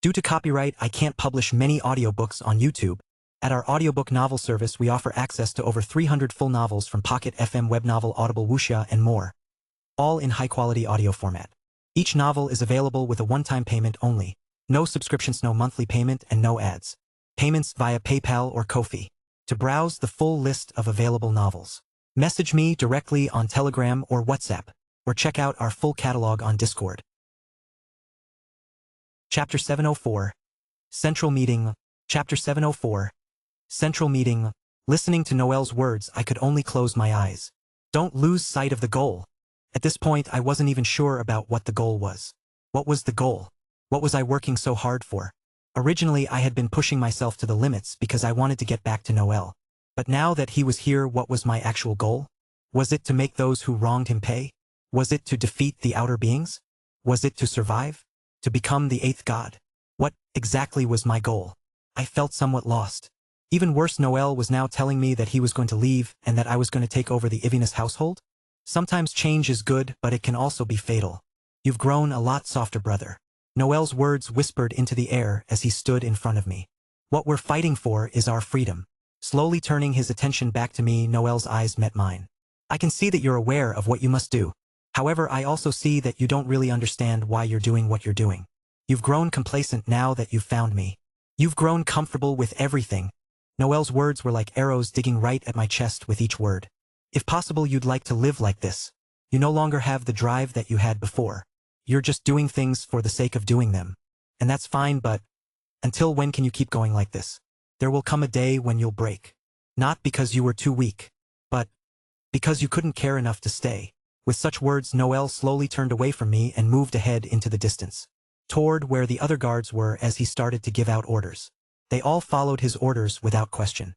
Due to copyright, I can't publish many audiobooks on YouTube. At our audiobook novel service, we offer access to over 300 full novels from Pocket FM, Webnovel, Audible, Wuxia, and more, all in high-quality audio format. Each novel is available with a one-time payment only. No subscriptions, no monthly payment, and no ads. Payments via PayPal or Ko-fi. To browse the full list of available novels, message me directly on Telegram or WhatsApp, or check out our full catalog on Discord. Chapter 704. Central Meeting. Chapter 704. Central Meeting. Listening to Noelle's words, I could only close my eyes. Don't lose sight of the goal. At this point, I wasn't even sure about what the goal was. What was the goal? What was I working so hard for? Originally, I had been pushing myself to the limits because I wanted to get back to Noelle. But now that he was here, what was my actual goal? Was it to make those who wronged him pay? Was it to defeat the outer beings? Was it to survive? To become the eighth god? What exactly was my goal? I felt somewhat lost. Even worse, Noelle was now telling me that he was going to leave and that I was going to take over the Ivinus household? Sometimes change is good, but it can also be fatal. You've grown a lot softer, brother. Noelle's words whispered into the air as he stood in front of me. What we're fighting for is our freedom. Slowly turning his attention back to me, Noelle's eyes met mine. I can see that you're aware of what you must do. However, I also see that you don't really understand why you're doing what you're doing. You've grown complacent now that you've found me. You've grown comfortable with everything. Noelle's words were like arrows digging right at my chest with each word. If possible, you'd like to live like this. You no longer have the drive that you had before. You're just doing things for the sake of doing them. And that's fine, but until when can you keep going like this? There will come a day when you'll break. Not because you were too weak, but because you couldn't care enough to stay. With such words, Noelle slowly turned away from me and moved ahead into the distance, toward where the other guards were as he started to give out orders. They all followed his orders without question.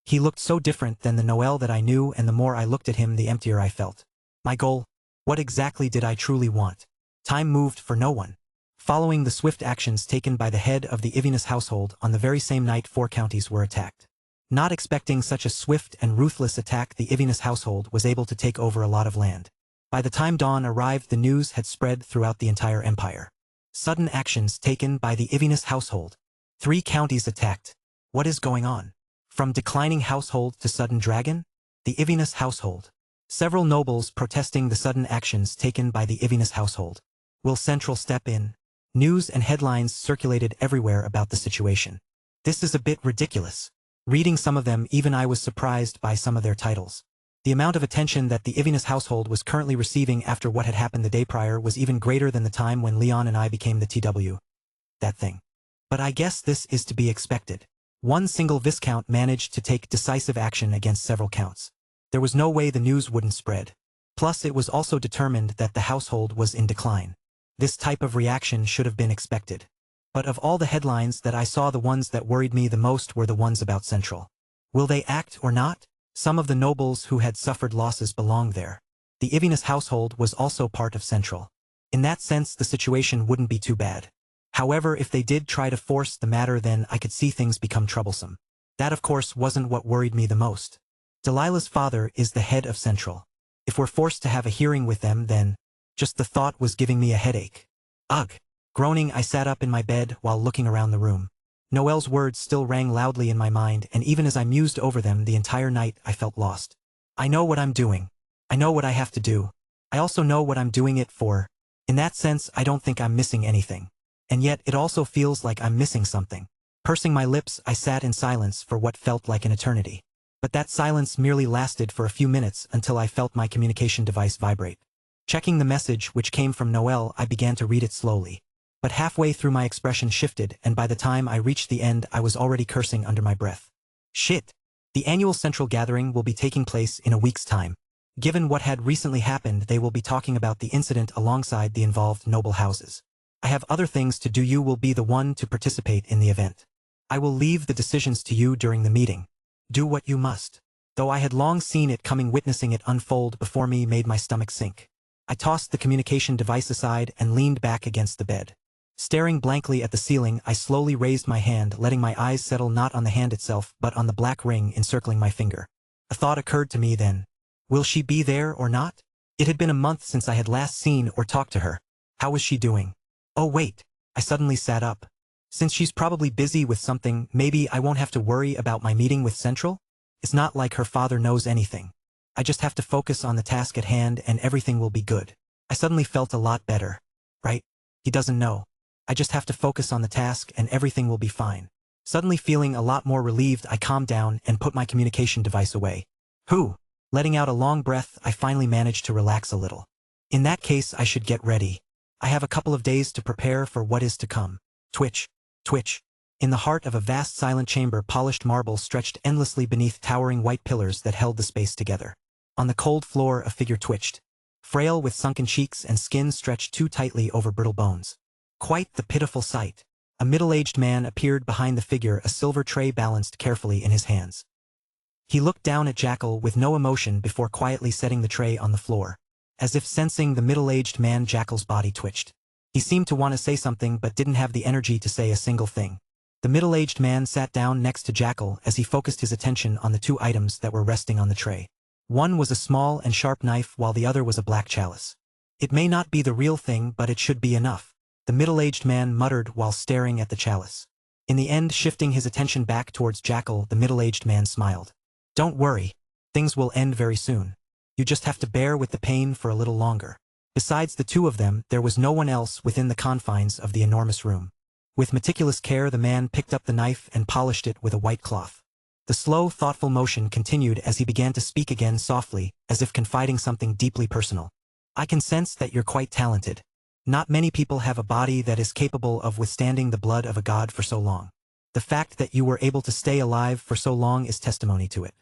He looked so different than the Noelle that I knew, and the more I looked at him, the emptier I felt. My goal? What exactly did I truly want? Time moved for no one. Following the swift actions taken by the head of the Ivinus household, on the very same night 4 counties were attacked. Not expecting such a swift and ruthless attack, the Ivinus household was able to take over a lot of land. By the time dawn arrived, the news had spread throughout the entire empire. Sudden actions taken by the Ivinus household. 3 counties attacked. What is going on? From declining household to sudden dragon? The Ivinus household. Several nobles protesting the sudden actions taken by the Ivinus household. Will Central step in? News and headlines circulated everywhere about the situation. This is a bit ridiculous. Reading some of them, even I was surprised by some of their titles. The amount of attention that the Ivinus household was currently receiving after what had happened the day prior was even greater than the time when Leon and I became the TW. That thing. But I guess this is to be expected. One single viscount managed to take decisive action against several counts. There was no way the news wouldn't spread. Plus, it was also determined that the household was in decline. This type of reaction should have been expected. But of all the headlines that I saw, the ones that worried me the most were the ones about Central. Will they act or not? Some of the nobles who had suffered losses belonged there. The Ivinus household was also part of Central. In that sense, the situation wouldn't be too bad. However, if they did try to force the matter, then I could see things become troublesome. That, of course, wasn't what worried me the most. Delilah's father is the head of Central. If we're forced to have a hearing with them, then just the thought was giving me a headache. Ugh! Groaning, I sat up in my bed while looking around the room. Noelle's words still rang loudly in my mind, and even as I mused over them the entire night, I felt lost. I know what I'm doing. I know what I have to do. I also know what I'm doing it for. In that sense, I don't think I'm missing anything. And yet, it also feels like I'm missing something. Pursing my lips, I sat in silence for what felt like an eternity. But that silence merely lasted for a few minutes until I felt my communication device vibrate. Checking the message, which came from Noelle, I began to read it slowly. But halfway through, my expression shifted, and by the time I reached the end, I was already cursing under my breath. Shit! The annual Central Gathering will be taking place in a week's time. Given what had recently happened, they will be talking about the incident alongside the involved noble houses. I have other things to do. You will be the one to participate in the event. I will leave the decisions to you during the meeting. Do what you must. Though I had long seen it coming, witnessing it unfold before me made my stomach sink. I tossed the communication device aside and leaned back against the bed. Staring blankly at the ceiling, I slowly raised my hand, letting my eyes settle not on the hand itself, but on the black ring encircling my finger. A thought occurred to me then. Will she be there or not? It had been a month since I had last seen or talked to her. How was she doing? Oh wait! I suddenly sat up. Since she's probably busy with something, maybe I won't have to worry about my meeting with Central? It's not like her father knows anything. I just have to focus on the task at hand and everything will be good. I suddenly felt a lot better. Right? He doesn't know. I just have to focus on the task and everything will be fine. Suddenly feeling a lot more relieved, I calmed down and put my communication device away. Letting out a long breath, I finally managed to relax a little. In that case, I should get ready. I have a couple of days to prepare for what is to come. Twitch. Twitch. In the heart of a vast silent chamber, polished marble stretched endlessly beneath towering white pillars that held the space together. On the cold floor, a figure twitched. Frail with sunken cheeks and skin stretched too tightly over brittle bones. Quite the pitiful sight. A middle-aged man appeared behind the figure, a silver tray balanced carefully in his hands. He looked down at Jackal with no emotion before quietly setting the tray on the floor. As if sensing the middle-aged man, Jackal's body twitched. He seemed to want to say something but didn't have the energy to say a single thing. The middle-aged man sat down next to Jackal as he focused his attention on the two items that were resting on the tray. One was a small and sharp knife while the other was a black chalice. It may not be the real thing, but it should be enough, the middle-aged man muttered while staring at the chalice. In the end, shifting his attention back towards Jackal, the middle-aged man smiled. Don't worry. Things will end very soon. You just have to bear with the pain for a little longer. Besides the two of them, there was no one else within the confines of the enormous room. With meticulous care, the man picked up the knife and polished it with a white cloth. The slow, thoughtful motion continued as he began to speak again softly, as if confiding something deeply personal. I can sense that you're quite talented. Not many people have a body that is capable of withstanding the blood of a god for so long. The fact that you were able to stay alive for so long is testimony to it.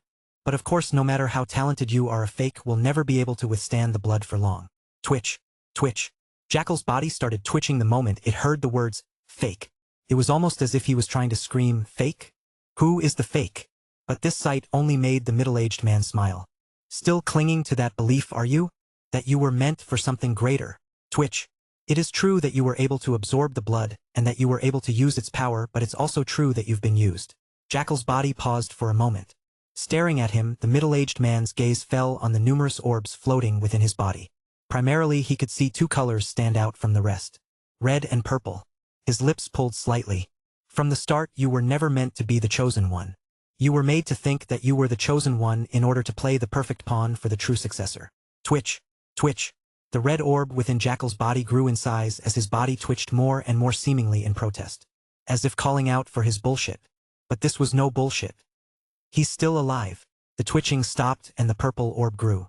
But of course, no matter how talented you are, a fake will never be able to withstand the blood for long. Twitch. Twitch. Jackal's body started twitching the moment it heard the words, fake. It was almost as if he was trying to scream, fake? Who is the fake? But this sight only made the middle-aged man smile. Still clinging to that belief, are you? That you were meant for something greater. Twitch. It is true that you were able to absorb the blood, and that you were able to use its power, but it's also true that you've been used. Jackal's body paused for a moment. Staring at him, the middle-aged man's gaze fell on the numerous orbs floating within his body. Primarily, he could see two colors stand out from the rest. Red and purple. His lips pulled slightly. From the start, you were never meant to be the chosen one. You were made to think that you were the chosen one in order to play the perfect pawn for the true successor. Twitch. Twitch. The red orb within Jackal's body grew in size as his body twitched more and more, seemingly in protest. As if calling out for his bullshit. But this was no bullshit. He's still alive. The twitching stopped and the purple orb grew.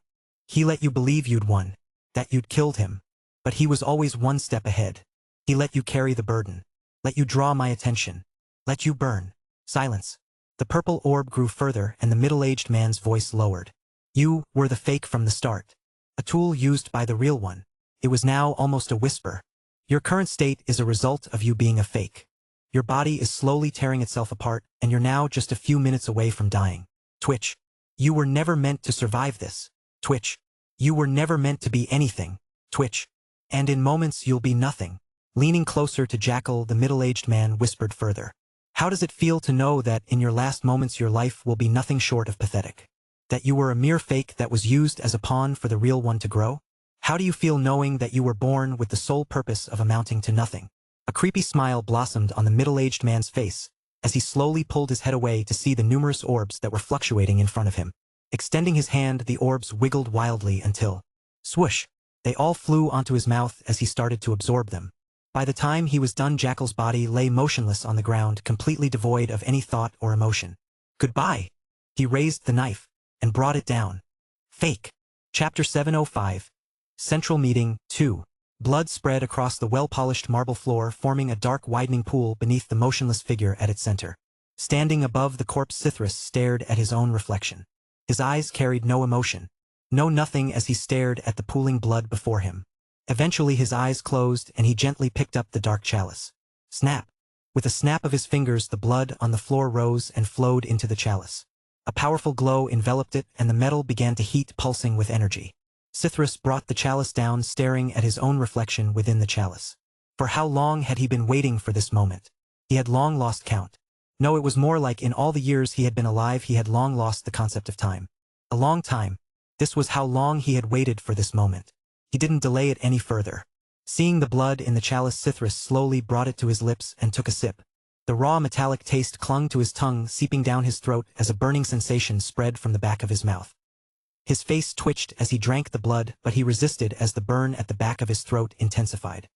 He let you believe you'd won, that you'd killed him. But he was always one step ahead. He let you carry the burden. Let you draw my attention. Let you burn. Silence. The purple orb grew further and the middle-aged man's voice lowered. You were the fake from the start. A tool used by the real one. It was now almost a whisper. Your current state is a result of you being a fake. Your body is slowly tearing itself apart, and you're now just a few minutes away from dying. Twitch. You were never meant to survive this. Twitch. You were never meant to be anything. Twitch. And in moments you'll be nothing. Leaning closer to Jackal, the middle-aged man whispered further. How does it feel to know that in your last moments your life will be nothing short of pathetic? That you were a mere fake that was used as a pawn for the real one to grow? How do you feel knowing that you were born with the sole purpose of amounting to nothing? A creepy smile blossomed on the middle-aged man's face as he slowly pulled his head away to see the numerous orbs that were fluctuating in front of him. Extending his hand, the orbs wiggled wildly until, swoosh, they all flew onto his mouth as he started to absorb them. By the time he was done, Jackal's body lay motionless on the ground, completely devoid of any thought or emotion. Goodbye. He raised the knife and brought it down. Fake. Chapter 705. Central Meeting 2. Blood spread across the well-polished marble floor, forming a dark widening pool beneath the motionless figure at its center. Standing above the corpse, Cithrus stared at his own reflection. His eyes carried no emotion. No nothing as he stared at the pooling blood before him. Eventually his eyes closed and he gently picked up the dark chalice. Snap. With a snap of his fingers, the blood on the floor rose and flowed into the chalice. A powerful glow enveloped it and the metal began to heat, pulsing with energy. Cithrus brought the chalice down, staring at his own reflection within the chalice. For how long had he been waiting for this moment? He had long lost count. No, it was more like in all the years he had been alive he had long lost the concept of time. A long time. This was how long he had waited for this moment. He didn't delay it any further. Seeing the blood in the chalice, Cithrus slowly brought it to his lips and took a sip. The raw metallic taste clung to his tongue, seeping down his throat as a burning sensation spread from the back of his mouth. His face twitched as he drank the blood, but he resisted as the burn at the back of his throat intensified.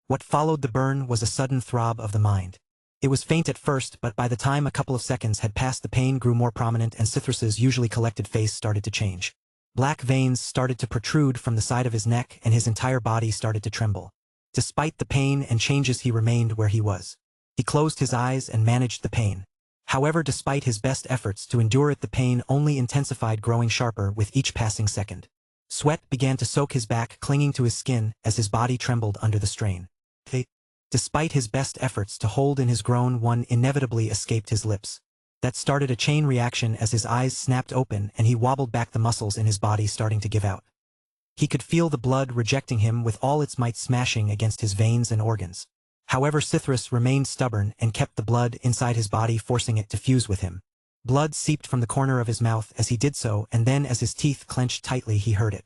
What followed the burn was a sudden throb of the mind. It was faint at first, but by the time a couple of seconds had passed, the pain grew more prominent and Cithrus's usually collected face started to change. Black veins started to protrude from the side of his neck and his entire body started to tremble. Despite the pain and changes, he remained where he was. He closed his eyes and managed the pain. However, despite his best efforts to endure it, the pain only intensified, growing sharper with each passing second. Sweat began to soak his back, clinging to his skin as his body trembled under the strain. Despite his best efforts to hold in his groan, one inevitably escaped his lips. That started a chain reaction as his eyes snapped open and he wobbled back, the muscles in his body starting to give out. He could feel the blood rejecting him with all its might, smashing against his veins and organs. However, Cithrus remained stubborn and kept the blood inside his body, forcing it to fuse with him. Blood seeped from the corner of his mouth as he did so, and then as his teeth clenched tightly, he heard it.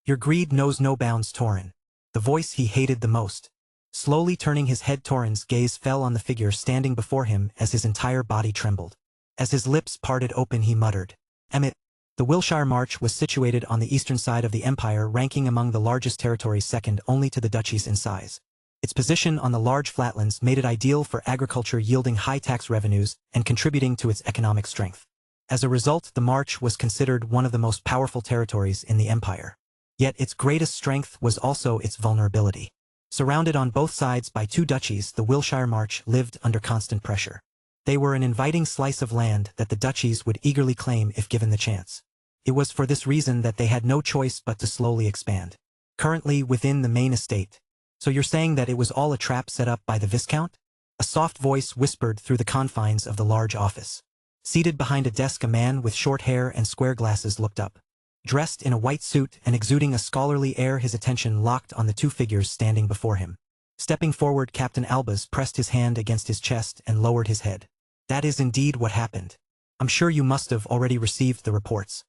"Your greed knows no bounds, Torin." The voice he hated the most. Slowly turning his head, Torin's gaze fell on the figure standing before him as his entire body trembled. As his lips parted open, he muttered, "Emmett." The Wilshire March was situated on the eastern side of the empire, ranking among the largest territories, second only to the duchies in size. Its position on the large flatlands made it ideal for agriculture, yielding high tax revenues and contributing to its economic strength. As a result, the March was considered one of the most powerful territories in the empire. Yet its greatest strength was also its vulnerability. Surrounded on both sides by two duchies, the Wilshire March lived under constant pressure. They were an inviting slice of land that the duchies would eagerly claim if given the chance. It was for this reason that they had no choice but to slowly expand. Currently within the main estate. "So you're saying that it was all a trap set up by the Viscount?" A soft voice whispered through the confines of the large office. Seated behind a desk, a man with short hair and square glasses looked up. Dressed in a white suit and exuding a scholarly air, his attention locked on the two figures standing before him. Stepping forward, Captain Albus pressed his hand against his chest and lowered his head. "That is indeed what happened. I'm sure you must have already received the reports."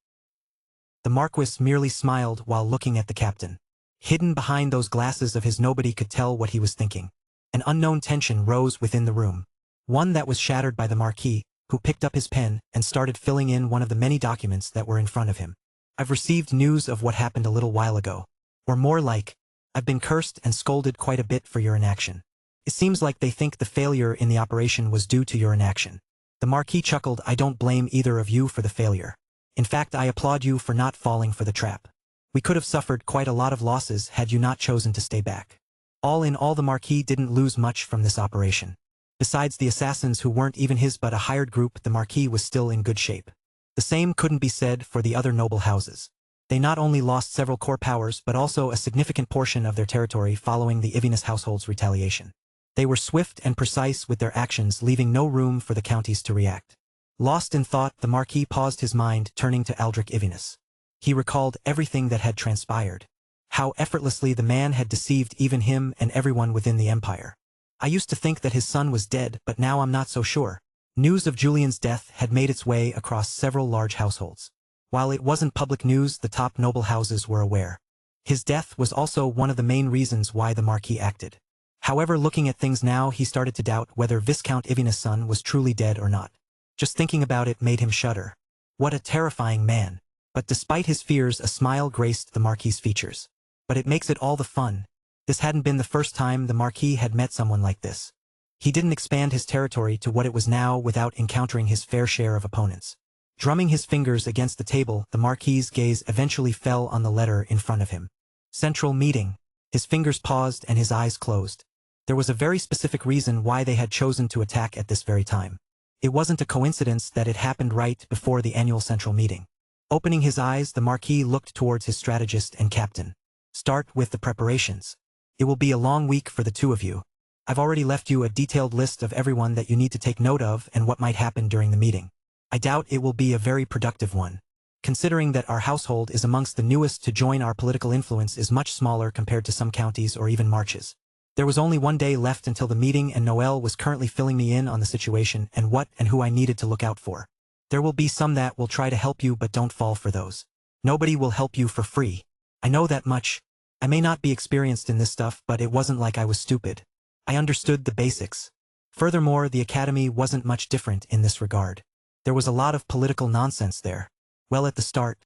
The Marquis merely smiled while looking at the captain. Hidden behind those glasses of his, nobody could tell what he was thinking. An unknown tension rose within the room. One that was shattered by the Marquis, who picked up his pen and started filling in one of the many documents that were in front of him. "I've received news of what happened a little while ago. Or more like, I've been cursed and scolded quite a bit for your inaction. It seems like they think the failure in the operation was due to your inaction." The Marquis chuckled. "I don't blame either of you for the failure. In fact, I applaud you for not falling for the trap. We could have suffered quite a lot of losses had you not chosen to stay back." All in all, the Marquis didn't lose much from this operation. Besides the assassins, who weren't even his but a hired group, the Marquis was still in good shape. The same couldn't be said for the other noble houses. They not only lost several core powers but also a significant portion of their territory following the Ivinus household's retaliation. They were swift and precise with their actions, leaving no room for the counties to react. Lost in thought, the Marquis paused, his mind turning to Aldrich Ivinus. He recalled everything that had transpired. How effortlessly the man had deceived even him and everyone within the empire. "I used to think that his son was dead, but now I'm not so sure." News of Julian's death had made its way across several large households. While it wasn't public news, the top noble houses were aware. His death was also one of the main reasons why the Marquis acted. However, looking at things now, he started to doubt whether Viscount Ivinus' son was truly dead or not. Just thinking about it made him shudder. What a terrifying man. But despite his fears, a smile graced the Marquis's features. "But it makes it all the fun." This hadn't been the first time the Marquis had met someone like this. He didn't expand his territory to what it was now without encountering his fair share of opponents. Drumming his fingers against the table, the Marquis's gaze eventually fell on the letter in front of him. "Central meeting." His fingers paused and his eyes closed. There was a very specific reason why they had chosen to attack at this very time. It wasn't a coincidence that it happened right before the annual central meeting. Opening his eyes, the Marquis looked towards his strategist and captain. "Start with the preparations. It will be a long week for the two of you. I've already left you a detailed list of everyone that you need to take note of and what might happen during the meeting. I doubt it will be a very productive one. Considering that our household is amongst the newest to join, our political influence is much smaller compared to some counties or even marches. There was only one day left until the meeting, and Noel was currently filling me in on the situation and what and who I needed to look out for. There will be some that will try to help you, but don't fall for those. Nobody will help you for free. I know that much." I may not be experienced in this stuff, but it wasn't like I was stupid. I understood the basics. Furthermore, the academy wasn't much different in this regard. There was a lot of political nonsense there. Well, at the start,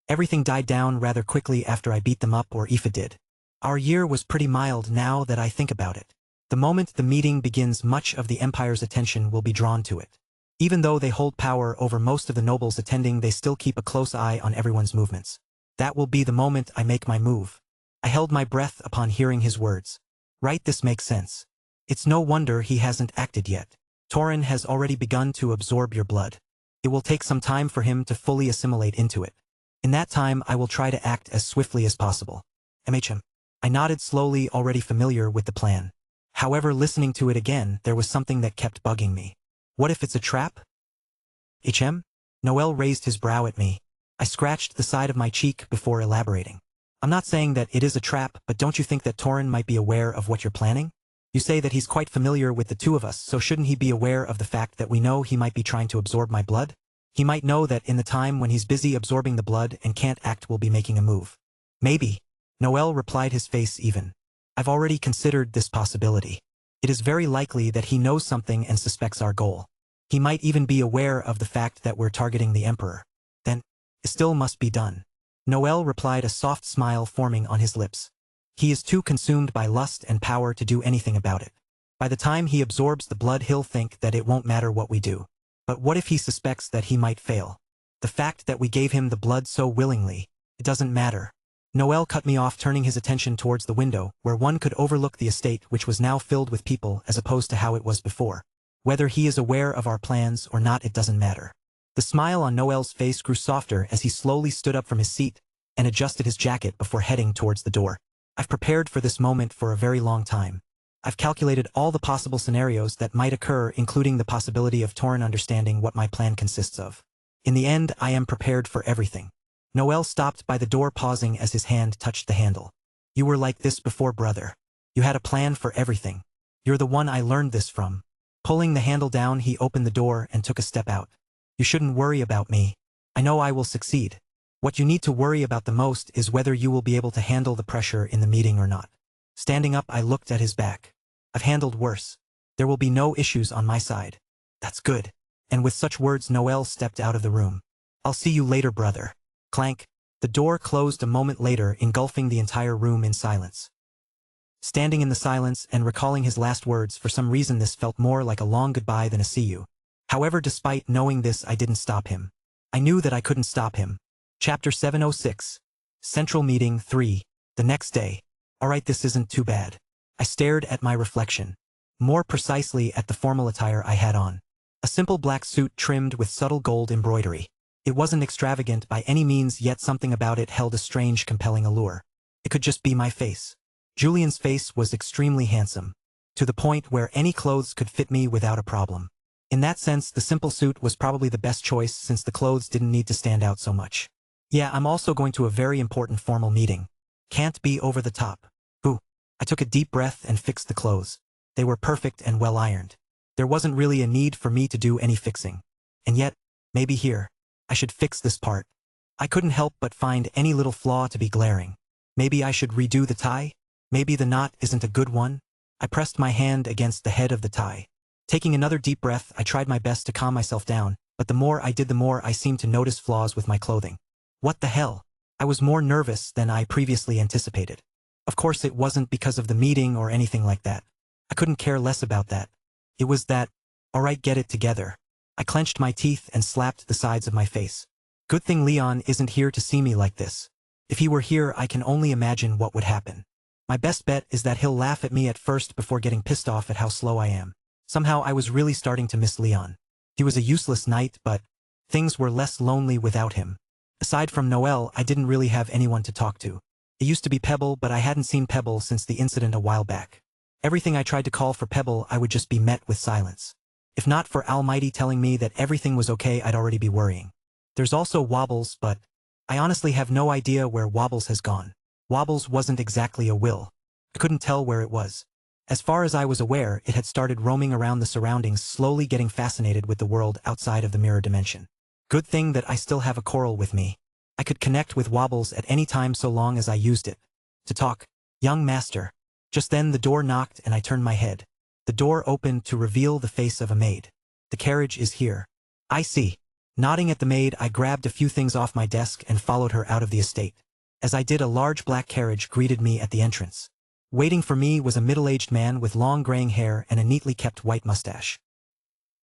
everything died down rather quickly after I beat them up, or Aoife did. Our year was pretty mild now that I think about it. The moment the meeting begins, much of the Empire's attention will be drawn to it. Even though they hold power over most of the nobles attending, they still keep a close eye on everyone's movements. That will be the moment I make my move. I held my breath upon hearing his words. Right, this makes sense. It's no wonder he hasn't acted yet. Torin has already begun to absorb your blood. It will take some time for him to fully assimilate into it. In that time, I will try to act as swiftly as possible. MHM. I nodded slowly, already familiar with the plan. However, listening to it again, there was something that kept bugging me. What if it's a trap? HM? Noel raised his brow at me. I scratched the side of my cheek before elaborating. I'm not saying that it is a trap, but don't you think that Torin might be aware of what you're planning? You say that he's quite familiar with the two of us, so shouldn't he be aware of the fact that we know he might be trying to absorb my blood? He might know that in the time when he's busy absorbing the blood and can't act, we'll be making a move. Maybe. Noel replied, his face even. I've already considered this possibility. It is very likely that he knows something and suspects our goal. He might even be aware of the fact that we're targeting the Emperor. Then, it still must be done. Noel replied, a soft smile forming on his lips. He is too consumed by lust and power to do anything about it. By the time he absorbs the blood, he'll think that it won't matter what we do. But what if he suspects that he might fail? The fact that we gave him the blood so willingly, it doesn't matter. Noel cut me off, turning his attention towards the window, where one could overlook the estate, which was now filled with people as opposed to how it was before. Whether he is aware of our plans or not, it doesn't matter. The smile on Noel's face grew softer as he slowly stood up from his seat and adjusted his jacket before heading towards the door. I've prepared for this moment for a very long time. I've calculated all the possible scenarios that might occur, including the possibility of Torin understanding what my plan consists of. In the end, I am prepared for everything. Noel stopped by the door, pausing as his hand touched the handle. You were like this before, brother. You had a plan for everything. You're the one I learned this from. Pulling the handle down, he opened the door and took a step out. You shouldn't worry about me. I know I will succeed. What you need to worry about the most is whether you will be able to handle the pressure in the meeting or not. Standing up, I looked at his back. I've handled worse. There will be no issues on my side. That's good. And with such words, Noel stepped out of the room. I'll see you later, brother. Clank. The door closed a moment later, engulfing the entire room in silence. Standing in the silence and recalling his last words, for some reason this felt more like a long goodbye than a see you. However, despite knowing this, I didn't stop him. I knew that I couldn't stop him. Chapter 706. Central Meeting 3. The next day. Alright, this isn't too bad. I stared at my reflection. More precisely at the formal attire I had on. A simple black suit trimmed with subtle gold embroidery. It wasn't extravagant by any means, yet something about it held a strange, compelling allure. It could just be my face. Julian's face was extremely handsome, to the point where any clothes could fit me without a problem. In that sense, the simple suit was probably the best choice, since the clothes didn't need to stand out so much. Yeah, I'm also going to a very important formal meeting. Can't be over the top. Ooh. I took a deep breath and fixed the clothes. They were perfect and well ironed. There wasn't really a need for me to do any fixing. And yet, maybe here, I should fix this part. I couldn't help but find any little flaw to be glaring. Maybe I should redo the tie? Maybe the knot isn't a good one? I pressed my hand against the head of the tie. Taking another deep breath, I tried my best to calm myself down, but the more I did, the more I seemed to notice flaws with my clothing. What the hell? I was more nervous than I previously anticipated. Of course, it wasn't because of the meeting or anything like that. I couldn't care less about that. It was that, alright, get it together. I clenched my teeth and slapped the sides of my face. Good thing Leon isn't here to see me like this. If he were here, I can only imagine what would happen. My best bet is that he'll laugh at me at first before getting pissed off at how slow I am. Somehow I was really starting to miss Leon. He was a useless knight, but things were less lonely without him. Aside from Noel, I didn't really have anyone to talk to. It used to be Pebble, but I hadn't seen Pebble since the incident a while back. Everything I tried to call for Pebble, I would just be met with silence. If not for Almighty telling me that everything was okay, I'd already be worrying. There's also Wobbles, but I honestly have no idea where Wobbles has gone. Wobbles wasn't exactly a will. I couldn't tell where it was. As far as I was aware, it had started roaming around the surroundings, slowly getting fascinated with the world outside of the mirror dimension. Good thing that I still have a coral with me. I could connect with Wobbles at any time so long as I used it. To talk. Young master. Just then the door knocked and I turned my head. The door opened to reveal the face of a maid. The carriage is here. I see. Nodding at the maid, I grabbed a few things off my desk and followed her out of the estate. As I did, a large black carriage greeted me at the entrance. Waiting for me was a middle-aged man with long graying hair and a neatly kept white mustache.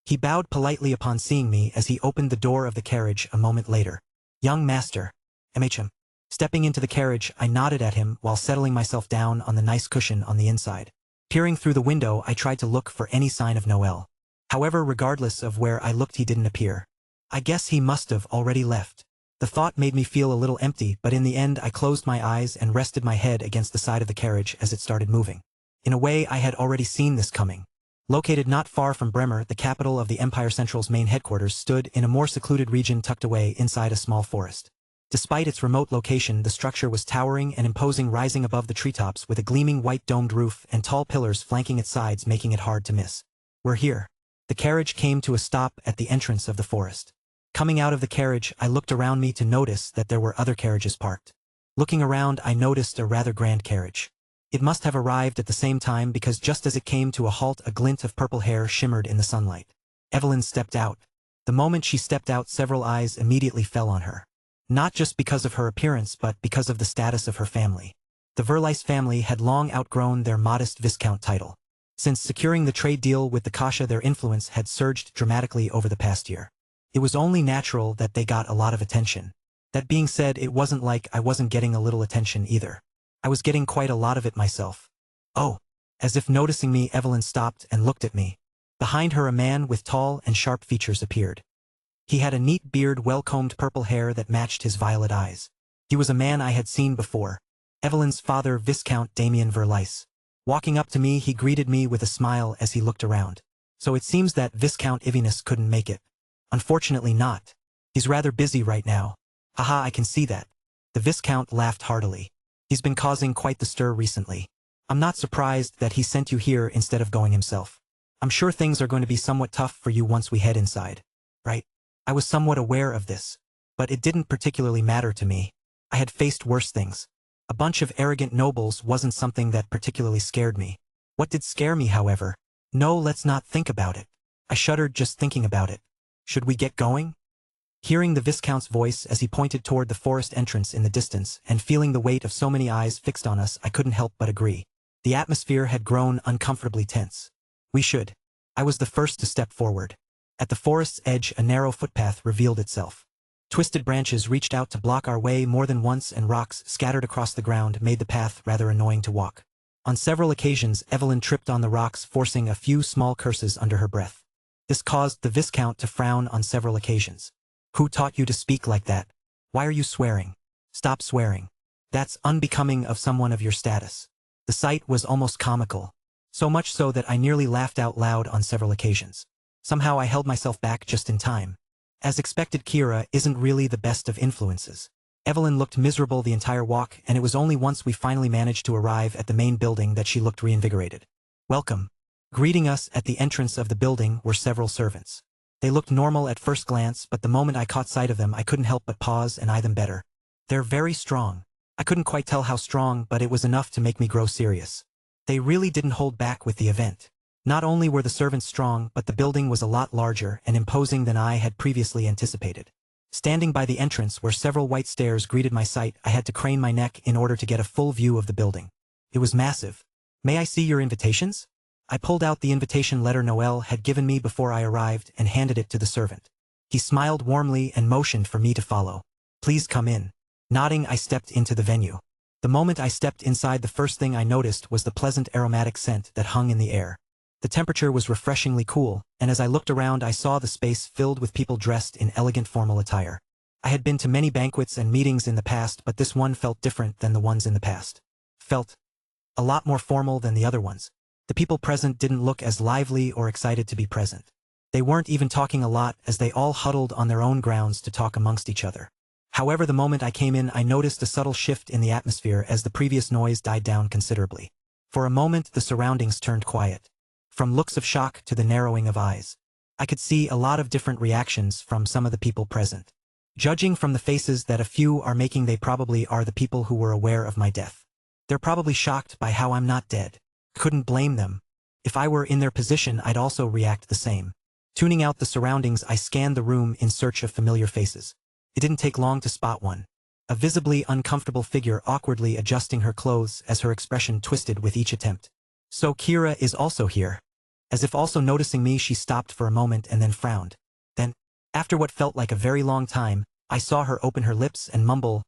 He bowed politely upon seeing me as he opened the door of the carriage a moment later. Young master. MHM. Stepping into the carriage, I nodded at him while settling myself down on the nice cushion on the inside. Peering through the window, I tried to look for any sign of Noel. However, regardless of where I looked, he didn't appear. I guess he must have already left. The thought made me feel a little empty, but in the end I closed my eyes and rested my head against the side of the carriage as it started moving. In a way, I had already seen this coming. Located not far from Bremer, the capital of the Empire Central's main headquarters stood in a more secluded region tucked away inside a small forest. Despite its remote location, the structure was towering and imposing, rising above the treetops with a gleaming white domed roof and tall pillars flanking its sides, making it hard to miss. We're here. The carriage came to a stop at the entrance of the forest. Coming out of the carriage, I looked around me to notice that there were other carriages parked. Looking around, I noticed a rather grand carriage. It must have arrived at the same time because just as it came to a halt, a glint of purple hair shimmered in the sunlight. Evelyn stepped out. The moment she stepped out, several eyes immediately fell on her. Not just because of her appearance, but because of the status of her family. The Verlice family had long outgrown their modest Viscount title. Since securing the trade deal with the Kasha, their influence had surged dramatically over the past year. It was only natural that they got a lot of attention. That being said, it wasn't like I wasn't getting a little attention either. I was getting quite a lot of it myself. Oh. As if noticing me, Evelyn stopped and looked at me. Behind her, a man with tall and sharp features appeared. He had a neat beard, well-combed purple hair that matched his violet eyes. He was a man I had seen before. Evelyn's father, Viscount Damien Verlice. Walking up to me, he greeted me with a smile as he looked around. So it seems that Viscount Ivinus couldn't make it. Unfortunately not. He's rather busy right now. Haha, I can see that. The Viscount laughed heartily. He's been causing quite the stir recently. I'm not surprised that he sent you here instead of going himself. I'm sure things are going to be somewhat tough for you once we head inside. Right? I was somewhat aware of this. But it didn't particularly matter to me. I had faced worse things. A bunch of arrogant nobles wasn't something that particularly scared me. What did scare me, however? No, let's not think about it. I shuddered just thinking about it. Should we get going? Hearing the Viscount's voice as he pointed toward the forest entrance in the distance, and feeling the weight of so many eyes fixed on us, I couldn't help but agree. The atmosphere had grown uncomfortably tense. We should. I was the first to step forward. At the forest's edge, a narrow footpath revealed itself. Twisted branches reached out to block our way more than once, and rocks scattered across the ground made the path rather annoying to walk. On several occasions, Evelyn tripped on the rocks, forcing a few small curses under her breath. This caused the Viscount to frown on several occasions. Who taught you to speak like that? Why are you swearing? Stop swearing. That's unbecoming of someone of your status. The sight was almost comical. So much so that I nearly laughed out loud on several occasions. Somehow I held myself back just in time. As expected, Kira isn't really the best of influences. Evelyn looked miserable the entire walk, and it was only once we finally managed to arrive at the main building that she looked reinvigorated. Welcome. Greeting us at the entrance of the building were several servants. They looked normal at first glance, but the moment I caught sight of them, I couldn't help but pause and eye them better. They're very strong. I couldn't quite tell how strong, but it was enough to make me grow serious. They really didn't hold back with the event. Not only were the servants strong, but the building was a lot larger and imposing than I had previously anticipated. Standing by the entrance where several white stairs greeted my sight, I had to crane my neck in order to get a full view of the building. It was massive. May I see your invitations? I pulled out the invitation letter Noel had given me before I arrived and handed it to the servant. He smiled warmly and motioned for me to follow. Please come in. Nodding, I stepped into the venue. The moment I stepped inside, the first thing I noticed was the pleasant aromatic scent that hung in the air. The temperature was refreshingly cool, and as I looked around, I saw the space filled with people dressed in elegant formal attire. I had been to many banquets and meetings in the past, but this one felt different than the ones in the past. Felt a lot more formal than the other ones. The people present didn't look as lively or excited to be present. They weren't even talking a lot, as they all huddled on their own grounds to talk amongst each other. However, the moment I came in, I noticed a subtle shift in the atmosphere as the previous noise died down considerably. For a moment, the surroundings turned quiet. From looks of shock to the narrowing of eyes, I could see a lot of different reactions from some of the people present. Judging from the faces that a few are making, they probably are the people who were aware of my death. They're probably shocked by how I'm not dead. Couldn't blame them. If I were in their position, I'd also react the same. Tuning out the surroundings, I scanned the room in search of familiar faces. It didn't take long to spot one. A visibly uncomfortable figure awkwardly adjusting her clothes as her expression twisted with each attempt. So Kira is also here. As if also noticing me, she stopped for a moment and then frowned. Then, after what felt like a very long time, I saw her open her lips and mumble,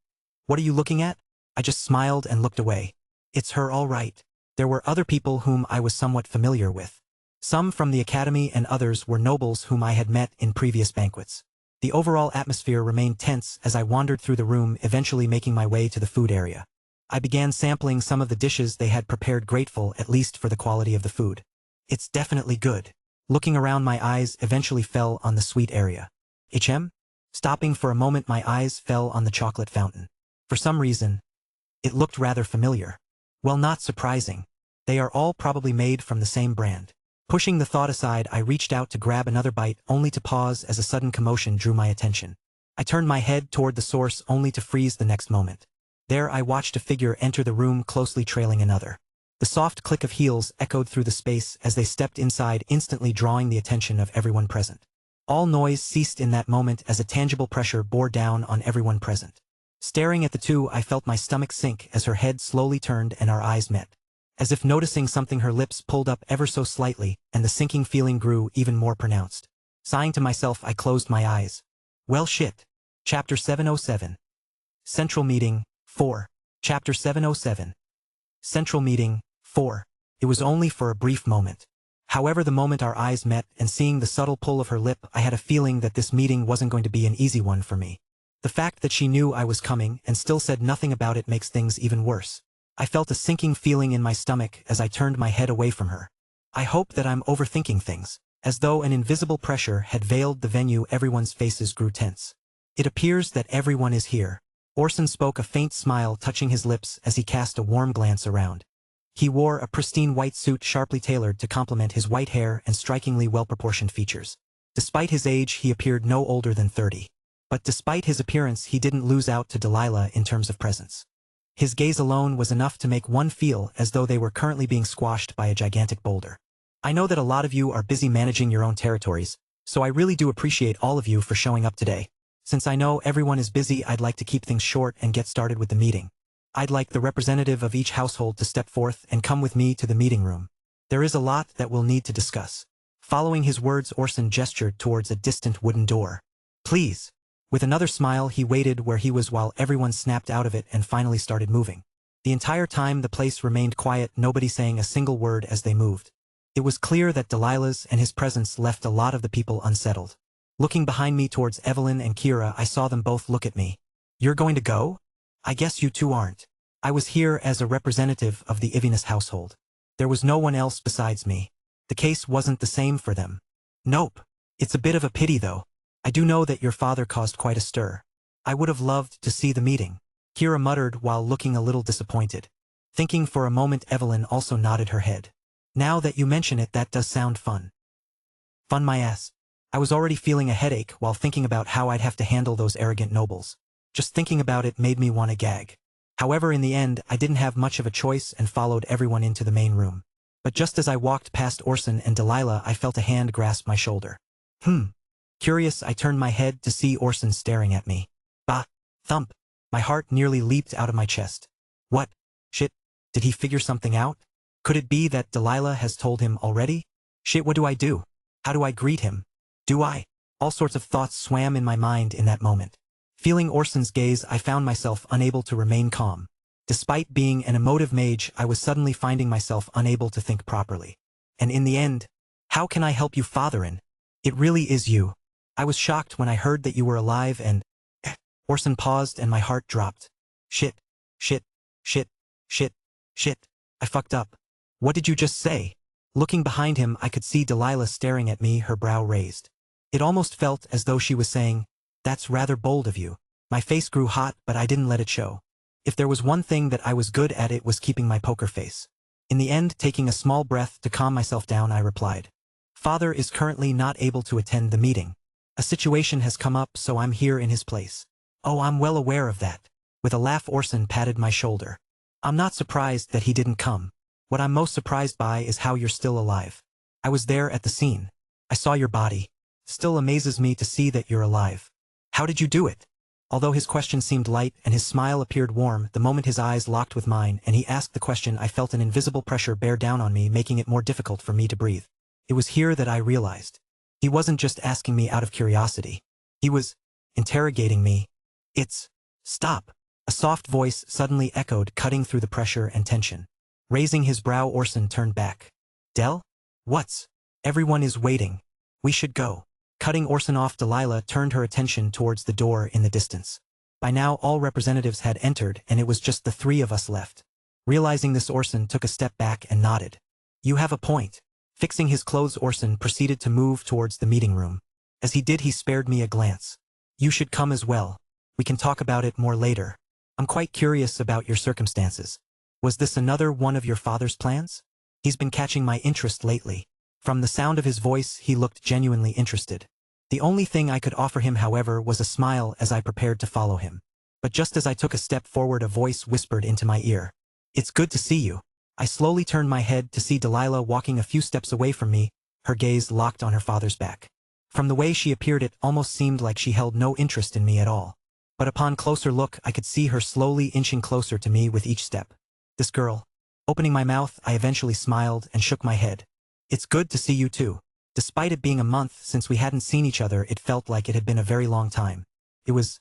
"What are you looking at?" I just smiled and looked away. It's her, all right. There were other people whom I was somewhat familiar with. Some from the academy and others were nobles whom I had met in previous banquets. The overall atmosphere remained tense as I wandered through the room, eventually making my way to the food area. I began sampling some of the dishes they had prepared, grateful at least for the quality of the food. It's definitely good. Looking around, my eyes eventually fell on the sweet area. Stopping for a moment, my eyes fell on the chocolate fountain. For some reason, it looked rather familiar. Well, not surprising. They are all probably made from the same brand. Pushing the thought aside, I reached out to grab another bite, only to pause as a sudden commotion drew my attention. I turned my head toward the source, only to freeze the next moment. There I watched a figure enter the room, closely trailing another. The soft click of heels echoed through the space as they stepped inside, instantly drawing the attention of everyone present. All noise ceased in that moment as a tangible pressure bore down on everyone present. Staring at the two, I felt my stomach sink as her head slowly turned and our eyes met. As if noticing something, her lips pulled up ever so slightly, and the sinking feeling grew even more pronounced. Sighing to myself, I closed my eyes. Well, shit. Chapter 707. Central Meeting, 4. Chapter 707. Central Meeting, 4. It was only for a brief moment. However, the moment our eyes met and seeing the subtle pull of her lip, I had a feeling that this meeting wasn't going to be an easy one for me. The fact that she knew I was coming and still said nothing about it makes things even worse. I felt a sinking feeling in my stomach as I turned my head away from her. I hope that I'm overthinking things. As though an invisible pressure had veiled the venue, everyone's faces grew tense. It appears that everyone is here. Orson spoke, a faint smile touching his lips as he cast a warm glance around. He wore a pristine white suit, sharply tailored to complement his white hair and strikingly well-proportioned features. Despite his age, he appeared no older than 30. But despite his appearance, he didn't lose out to Delilah in terms of presence. His gaze alone was enough to make one feel as though they were currently being squashed by a gigantic boulder. I know that a lot of you are busy managing your own territories, so I really do appreciate all of you for showing up today. Since I know everyone is busy, I'd like to keep things short and get started with the meeting. I'd like the representative of each household to step forth and come with me to the meeting room. There is a lot that we'll need to discuss. Following his words, Orson gestured towards a distant wooden door. Please. With another smile, he waited where he was while everyone snapped out of it and finally started moving. The entire time the place remained quiet, nobody saying a single word as they moved. It was clear that Delilah's and his presence left a lot of the people unsettled. Looking behind me towards Evelyn and Kira, I saw them both look at me. You're going to go? I guess you two aren't. I was here as a representative of the Ivinus household. There was no one else besides me. The case wasn't the same for them. Nope. It's a bit of a pity though. I do know that your father caused quite a stir. I would have loved to see the meeting, Kira muttered while looking a little disappointed. Thinking for a moment, Evelyn also nodded her head. Now that you mention it, that does sound fun. Fun my ass. I was already feeling a headache while thinking about how I'd have to handle those arrogant nobles. Just thinking about it made me want to gag. However, in the end, I didn't have much of a choice and followed everyone into the main room. But just as I walked past Orson and Delilah, I felt a hand grasp my shoulder. Curious, I turned my head to see Orson staring at me. Bah! Thump! My heart nearly leaped out of my chest. What? Shit! Did he figure something out? Could it be that Delilah has told him already? Shit, what do I do? How do I greet him? Do I? All sorts of thoughts swam in my mind in that moment. Feeling Orson's gaze, I found myself unable to remain calm. Despite being an emotive mage, I was suddenly finding myself unable to think properly. And in the end, how can I help you, Fatherin? It really is you. I was shocked when I heard that you were alive and... Orson paused and my heart dropped. Shit. Shit. Shit. Shit. Shit. I fucked up. What did you just say? Looking behind him, I could see Delilah staring at me, her brow raised. It almost felt as though she was saying, "That's rather bold of you." My face grew hot, but I didn't let it show. If there was one thing that I was good at, it was keeping my poker face. In the end, taking a small breath to calm myself down, I replied, "Father is currently not able to attend the meeting. A situation has come up, so I'm here in his place." "Oh, I'm well aware of that." With a laugh, Orson patted my shoulder. I'm not surprised that he didn't come. What I'm most surprised by is how you're still alive. I was there at the scene. I saw your body. Still amazes me to see that you're alive. How did you do it? Although his question seemed light and his smile appeared warm, the moment his eyes locked with mine and he asked the question, I felt an invisible pressure bear down on me, making it more difficult for me to breathe. It was here that I realized. He wasn't just asking me out of curiosity. He was interrogating me. Stop. A soft voice suddenly echoed, cutting through the pressure and tension. Raising his brow, Orson turned back. Del? What's? Everyone is waiting. We should go. Cutting Orson off, Delilah turned her attention towards the door in the distance. By now all representatives had entered and it was just the three of us left. Realizing this, Orson took a step back and nodded. You have a point. Fixing his clothes, Orson proceeded to move towards the meeting room. As he did, he spared me a glance. You should come as well. We can talk about it more later. I'm quite curious about your circumstances. Was this another one of your father's plans? He's been catching my interest lately. From the sound of his voice, he looked genuinely interested. The only thing I could offer him, however, was a smile as I prepared to follow him. But just as I took a step forward, a voice whispered into my ear. It's good to see you. I slowly turned my head to see Delilah walking a few steps away from me, her gaze locked on her father's back. From the way she appeared, it almost seemed like she held no interest in me at all. But upon closer look, I could see her slowly inching closer to me with each step. This girl. Opening my mouth, I eventually smiled and shook my head. It's good to see you too. Despite it being a month since we hadn't seen each other, it felt like it had been a very long time. It was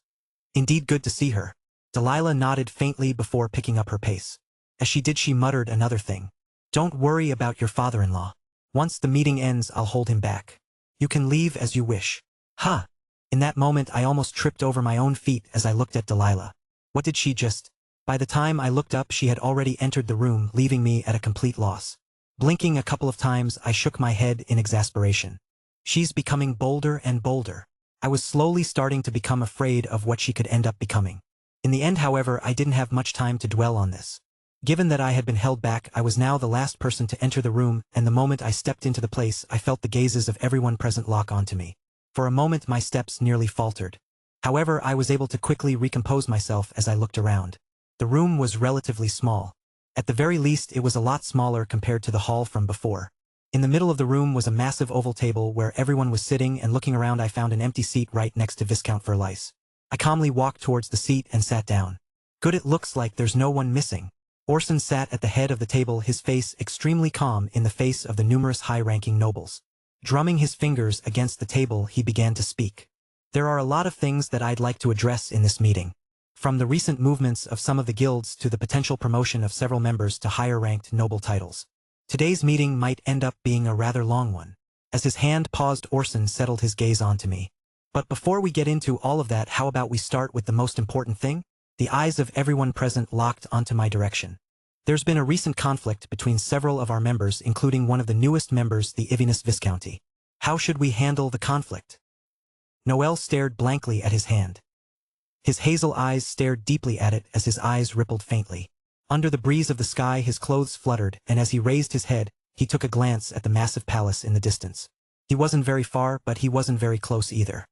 indeed good to see her. Delilah nodded faintly before picking up her pace. As she did, she muttered another thing. Don't worry about your father-in-law. Once the meeting ends, I'll hold him back. You can leave as you wish. Huh. In that moment, I almost tripped over my own feet as I looked at Delilah. What did she just? By the time I looked up, she had already entered the room, leaving me at a complete loss. Blinking a couple of times, I shook my head in exasperation. She's becoming bolder and bolder. I was slowly starting to become afraid of what she could end up becoming. In the end, however, I didn't have much time to dwell on this. Given that I had been held back, I was now the last person to enter the room, and the moment I stepped into the place, I felt the gazes of everyone present lock onto me. For a moment, my steps nearly faltered. However, I was able to quickly recompose myself as I looked around. The room was relatively small. At the very least, it was a lot smaller compared to the hall from before. In the middle of the room was a massive oval table where everyone was sitting, and looking around, I found an empty seat right next to Viscount Verlice. I calmly walked towards the seat and sat down. Good, it looks like there's no one missing. Orson sat at the head of the table, his face extremely calm in the face of the numerous high-ranking nobles. Drumming his fingers against the table, he began to speak. There are a lot of things that I'd like to address in this meeting. From the recent movements of some of the guilds to the potential promotion of several members to higher-ranked noble titles. Today's meeting might end up being a rather long one. As his hand paused, Orson settled his gaze onto me. But before we get into all of that, how about we start with the most important thing? The eyes of everyone present locked onto my direction. There's been a recent conflict between several of our members, including one of the newest members, the Ivinus Viscounty. How should we handle the conflict? Noel stared blankly at his hand. His hazel eyes stared deeply at it as his eyes rippled faintly. Under the breeze of the sky, his clothes fluttered, and as he raised his head, he took a glance at the massive palace in the distance. He wasn't very far, but he wasn't very close either.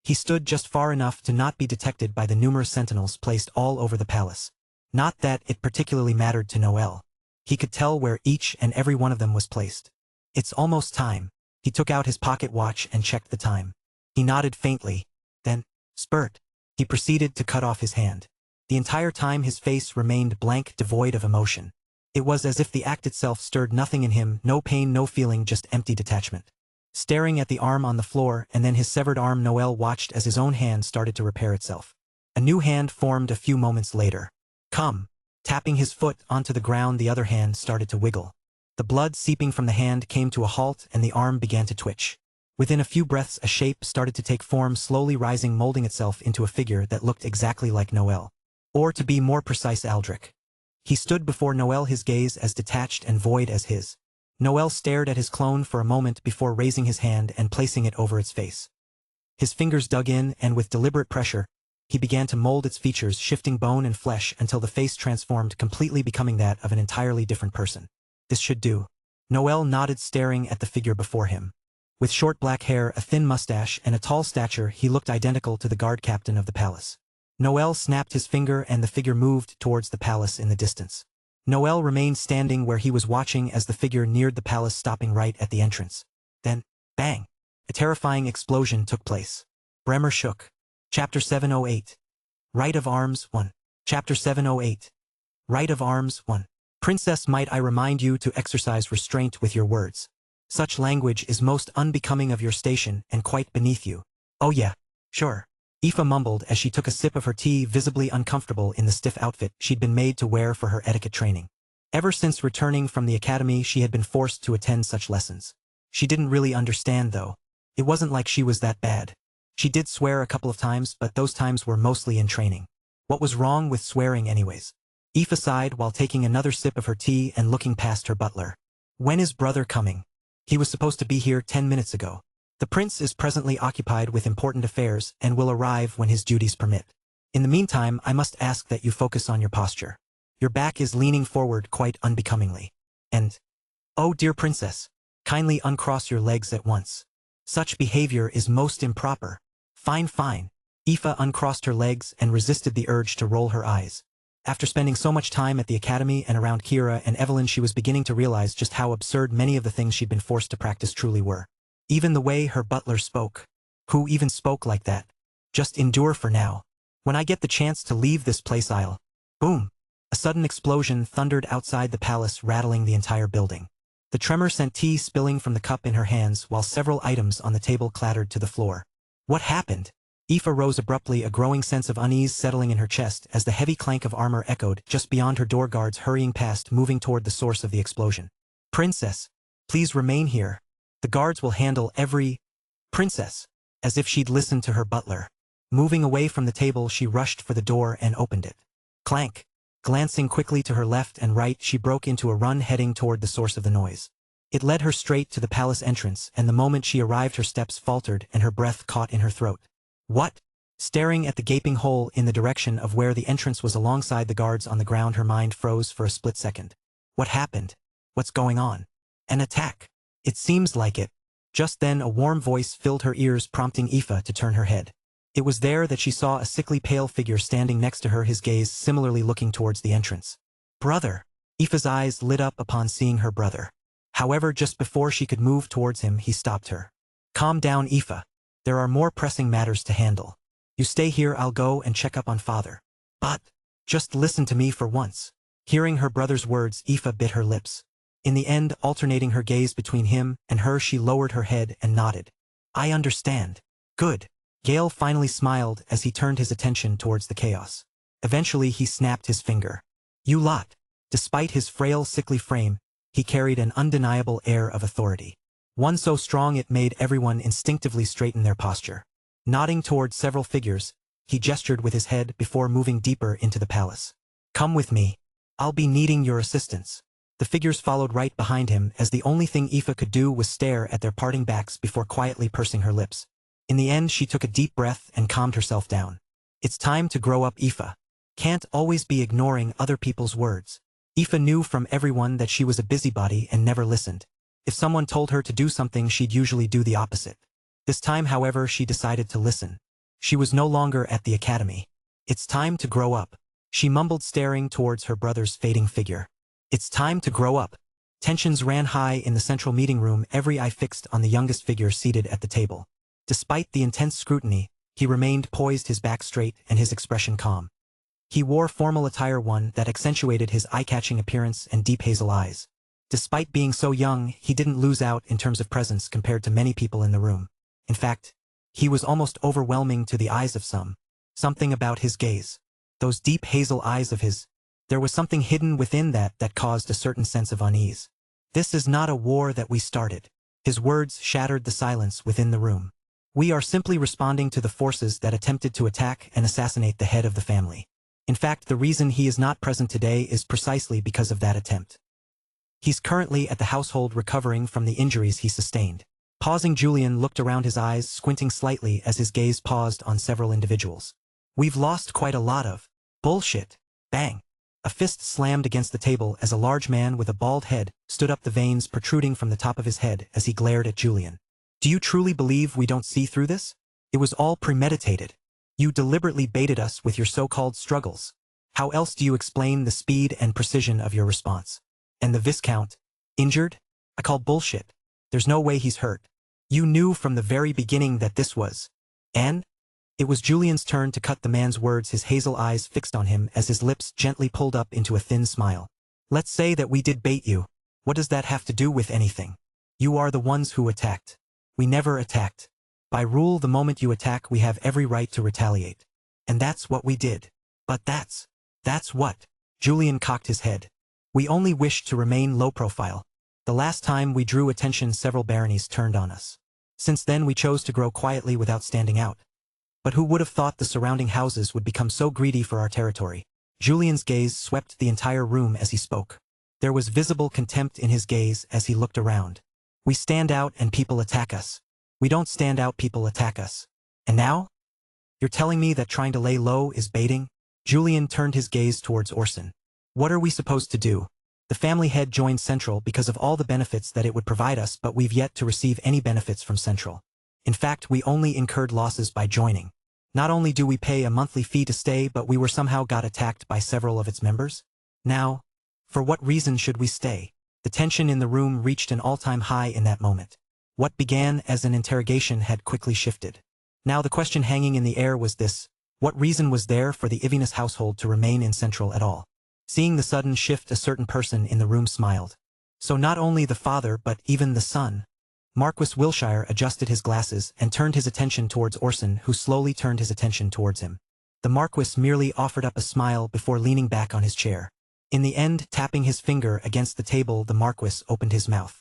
He stood just far enough to not be detected by the numerous sentinels placed all over the palace. Not that it particularly mattered to Noel. He could tell where each and every one of them was placed. It's almost time. He took out his pocket watch and checked the time. He nodded faintly. Then, spurt. He proceeded to cut off his hand. The entire time his face remained blank, devoid of emotion. It was as if the act itself stirred nothing in him, no pain, no feeling, just empty detachment. Staring at the arm on the floor and then his severed arm, Noel watched as his own hand started to repair itself. A new hand formed a few moments later. Come. Tapping his foot onto the ground, the other hand started to wiggle. The blood seeping from the hand came to a halt and the arm began to twitch. Within a few breaths, a shape started to take form, slowly rising, molding itself into a figure that looked exactly like Noel. Or to be more precise, Aldrich. He stood before Noel, his gaze as detached and void as his. Noel stared at his clone for a moment before raising his hand and placing it over its face. His fingers dug in, and with deliberate pressure, he began to mold its features, shifting bone and flesh until the face transformed completely, becoming that of an entirely different person. This should do. Noel nodded, staring at the figure before him. With short black hair, a thin mustache, and a tall stature, he looked identical to the guard captain of the palace. Noel snapped his finger and the figure moved towards the palace in the distance. Noel remained standing where he was watching as the figure neared the palace, stopping right at the entrance. Then, bang! A terrifying explosion took place. Bremer shook. Chapter 708. Right of Arms 1. Chapter 708. Right of Arms 1. Princess, might I remind you to exercise restraint with your words. Such language is most unbecoming of your station and quite beneath you. Oh yeah, sure. Aoife mumbled as she took a sip of her tea, visibly uncomfortable in the stiff outfit she'd been made to wear for her etiquette training. Ever since returning from the academy, she had been forced to attend such lessons. She didn't really understand, though. It wasn't like she was that bad. She did swear a couple of times, but those times were mostly in training. What was wrong with swearing anyways? Aoife sighed while taking another sip of her tea and looking past her butler. When is brother coming? He was supposed to be here 10 minutes ago. The prince is presently occupied with important affairs and will arrive when his duties permit. In the meantime, I must ask that you focus on your posture. Your back is leaning forward quite unbecomingly. And, oh dear princess, kindly uncross your legs at once. Such behavior is most improper. Fine, fine. Aoife uncrossed her legs and resisted the urge to roll her eyes. After spending so much time at the academy and around Kira and Evelyn, she was beginning to realize just how absurd many of the things she'd been forced to practice truly were. Even the way her butler spoke. Who even spoke like that? Just endure for now. When I get the chance to leave this place, I'll... Boom! A sudden explosion thundered outside the palace, rattling the entire building. The tremor sent tea spilling from the cup in her hands while several items on the table clattered to the floor. What happened? Aoife rose abruptly, a growing sense of unease settling in her chest as the heavy clank of armor echoed just beyond her door, guards hurrying past, moving toward the source of the explosion. Princess, please remain here. The guards will handle every... Princess, as if she'd listened to her butler. Moving away from the table, she rushed for the door and opened it. Clank. Glancing quickly to her left and right, she broke into a run heading toward the source of the noise. It led her straight to the palace entrance, and the moment she arrived, her steps faltered and her breath caught in her throat. What? Staring at the gaping hole in the direction of where the entrance was alongside the guards on the ground, her mind froze for a split second. What happened? What's going on? An attack. It seems like it. Just then a warm voice filled her ears, prompting Aoife to turn her head. It was there that she saw a sickly pale figure standing next to her, his gaze similarly looking towards the entrance. Brother! Aoife's eyes lit up upon seeing her brother. However, just before she could move towards him, he stopped her. Calm down, Aoife. There are more pressing matters to handle. You stay here, I'll go and check up on father. But, just listen to me for once. Hearing her brother's words, Aoife bit her lips. In the end, alternating her gaze between him and her, she lowered her head and nodded. I understand. Good. Gale finally smiled as he turned his attention towards the chaos. Eventually he snapped his finger. You lot. Despite his frail, sickly frame, he carried an undeniable air of authority. One so strong it made everyone instinctively straighten their posture. Nodding toward several figures, he gestured with his head before moving deeper into the palace. Come with me. I'll be needing your assistance. The figures followed right behind him, as the only thing Aoife could do was stare at their parting backs before quietly pursing her lips. In the end, she took a deep breath and calmed herself down. It's time to grow up, Aoife. Can't always be ignoring other people's words. Aoife knew from everyone that she was a busybody and never listened. If someone told her to do something, she'd usually do the opposite. This time, however, she decided to listen. She was no longer at the academy. It's time to grow up, she mumbled, staring towards her brother's fading figure. It's time to grow up. Tensions ran high in the central meeting room, every eye fixed on the youngest figure seated at the table. Despite the intense scrutiny, he remained poised, his back straight and his expression calm. He wore formal attire, one that accentuated his eye-catching appearance and deep hazel eyes. Despite being so young, he didn't lose out in terms of presence compared to many people in the room. In fact, he was almost overwhelming to the eyes of some. Something about his gaze. Those deep hazel eyes of his. There was something hidden within that caused a certain sense of unease. This is not a war that we started. His words shattered the silence within the room. We are simply responding to the forces that attempted to attack and assassinate the head of the family. In fact, the reason he is not present today is precisely because of that attempt. He's currently at the household recovering from the injuries he sustained. Pausing, Julian looked around, his eyes squinting slightly as his gaze paused on several individuals. We've lost quite a lot of bullshit. Bang. A fist slammed against the table as a large man with a bald head stood up, the veins protruding from the top of his head as he glared at Julian. Do you truly believe we don't see through this? It was all premeditated. You deliberately baited us with your so-called struggles. How else do you explain the speed and precision of your response? And the Viscount? Injured? I call bullshit. There's no way he's hurt. You knew from the very beginning that this was. And? It was Julian's turn to cut the man's words, his hazel eyes fixed on him as his lips gently pulled up into a thin smile. Let's say that we did bait you. What does that have to do with anything? You are the ones who attacked. We never attacked. By rule, the moment you attack, we have every right to retaliate. And that's what we did. But that's what? Julian cocked his head. We only wished to remain low profile. The last time we drew attention, several baronies turned on us. Since then, we chose to grow quietly without standing out. But who would have thought the surrounding houses would become so greedy for our territory? Julian's gaze swept the entire room as he spoke. There was visible contempt in his gaze as he looked around. We stand out and people attack us. We don't stand out, people attack us. And now? You're telling me that trying to lay low is baiting? Julian turned his gaze towards Orson. What are we supposed to do? The family head joined Central because of all the benefits that it would provide us, but we've yet to receive any benefits from Central. In fact, we only incurred losses by joining. Not only do we pay a monthly fee to stay, but we somehow got attacked by several of its members. Now, for what reason should we stay? The tension in the room reached an all-time high in that moment. What began as an interrogation had quickly shifted. Now the question hanging in the air was this: what reason was there for the Ivinus household to remain in Central at all? Seeing the sudden shift, a certain person in the room smiled. So not only the father, but even the son. Marquis Wilshire adjusted his glasses and turned his attention towards Orson, who slowly turned his attention towards him. The Marquis merely offered up a smile before leaning back on his chair. In the end, tapping his finger against the table, the Marquis opened his mouth.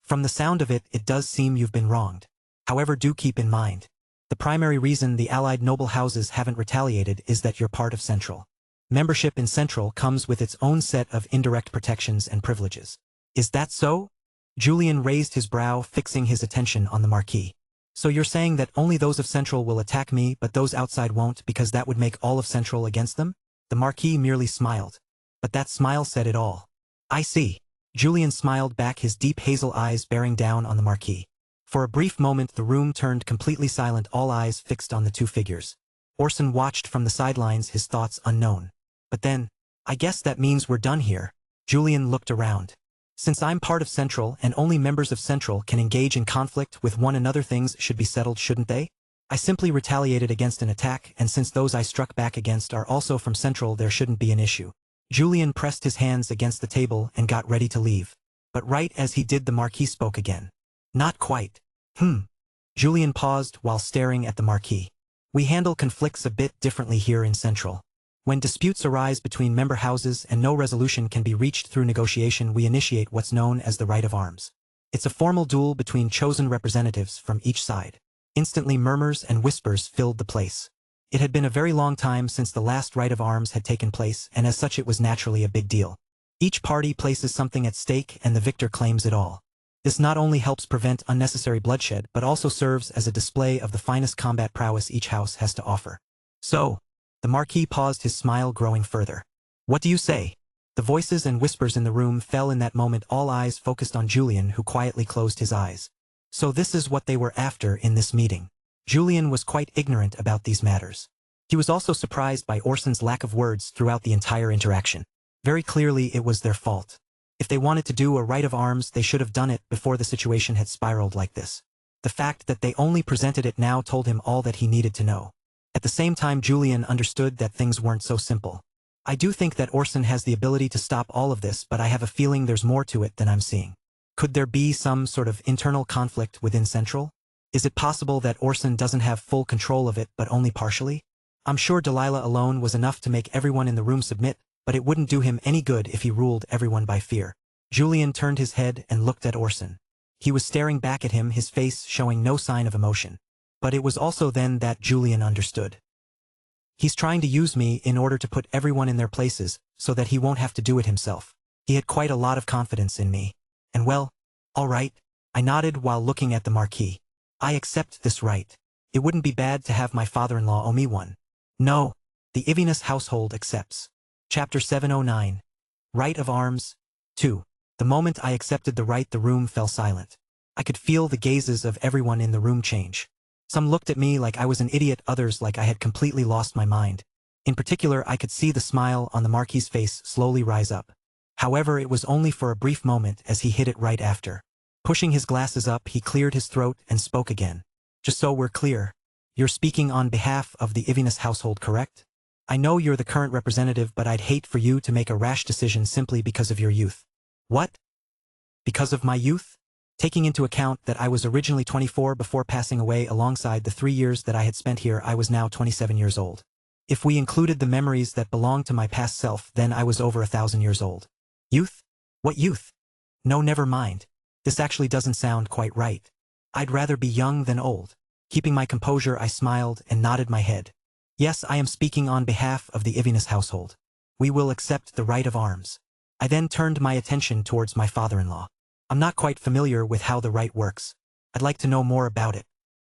From the sound of it, it does seem you've been wronged. However, do keep in mind, the primary reason the allied noble houses haven't retaliated is that you're part of Central. Membership in Central comes with its own set of indirect protections and privileges. Is that so? Julian raised his brow, fixing his attention on the Marquis. So you're saying that only those of Central will attack me, but those outside won't, because that would make all of Central against them? The Marquis merely smiled. But that smile said it all. I see. Julian smiled back, his deep hazel eyes bearing down on the Marquis. For a brief moment the room turned completely silent, all eyes fixed on the two figures. Orson watched from the sidelines, his thoughts unknown. But then, I guess that means we're done here. Julian looked around. Since I'm part of Central and only members of Central can engage in conflict with one another, things should be settled, shouldn't they? I simply retaliated against an attack, and since those I struck back against are also from Central, there shouldn't be an issue. Julian pressed his hands against the table and got ready to leave. But right as he did, the Marquis spoke again. Not quite. Julian paused while staring at the Marquis. We handle conflicts a bit differently here in Central. When disputes arise between member houses and no resolution can be reached through negotiation, we initiate what's known as the right of arms. It's a formal duel between chosen representatives from each side. Instantly, murmurs and whispers filled the place. It had been a very long time since the last right of arms had taken place, and as such it was naturally a big deal. Each party places something at stake and the victor claims it all. This not only helps prevent unnecessary bloodshed, but also serves as a display of the finest combat prowess each house has to offer. So, the Marquis paused, his smile growing further. What do you say? The voices and whispers in the room fell in that moment, all eyes focused on Julian, who quietly closed his eyes. So this is what they were after in this meeting. Julian was quite ignorant about these matters. He was also surprised by Orson's lack of words throughout the entire interaction. Very clearly it was their fault. If they wanted to do a right of arms, they should have done it before the situation had spiraled like this. The fact that they only presented it now told him all that he needed to know. At the same time, Julian understood that things weren't so simple. I do think that Orson has the ability to stop all of this, but I have a feeling there's more to it than I'm seeing. Could there be some sort of internal conflict within Central? Is it possible that Orson doesn't have full control of it, but only partially? I'm sure Delilah alone was enough to make everyone in the room submit, but it wouldn't do him any good if he ruled everyone by fear. Julian turned his head and looked at Orson. He was staring back at him, his face showing no sign of emotion. But it was also then that Julian understood. He's trying to use me in order to put everyone in their places, so that he won't have to do it himself. He had quite a lot of confidence in me. And well, all right, I nodded while looking at the Marquis. I accept this right. It wouldn't be bad to have my father-in-law owe me one. No, the Ivinus household accepts. Chapter 709. Right of Arms. 2. The moment I accepted the right, the room fell silent. I could feel the gazes of everyone in the room change. Some looked at me like I was an idiot, others like I had completely lost my mind. In particular, I could see the smile on the Marquis's face slowly rise up. However, it was only for a brief moment as he hid it right after. Pushing his glasses up, he cleared his throat and spoke again. Just so we're clear, you're speaking on behalf of the Ivinus household, correct? I know you're the current representative, but I'd hate for you to make a rash decision simply because of your youth. What? Because of my youth? Taking into account that I was originally 24 before passing away, alongside the 3 years that I had spent here, I was now 27 years old. If we included the memories that belonged to my past self, then I was over 1,000 years old. Youth? What youth? No, never mind. This actually doesn't sound quite right. I'd rather be young than old. Keeping my composure, I smiled and nodded my head. Yes, I am speaking on behalf of the Ivinus household. We will accept the right of arms. I then turned my attention towards my father-in-law. I'm not quite familiar with how the right works. I'd like to know more about it.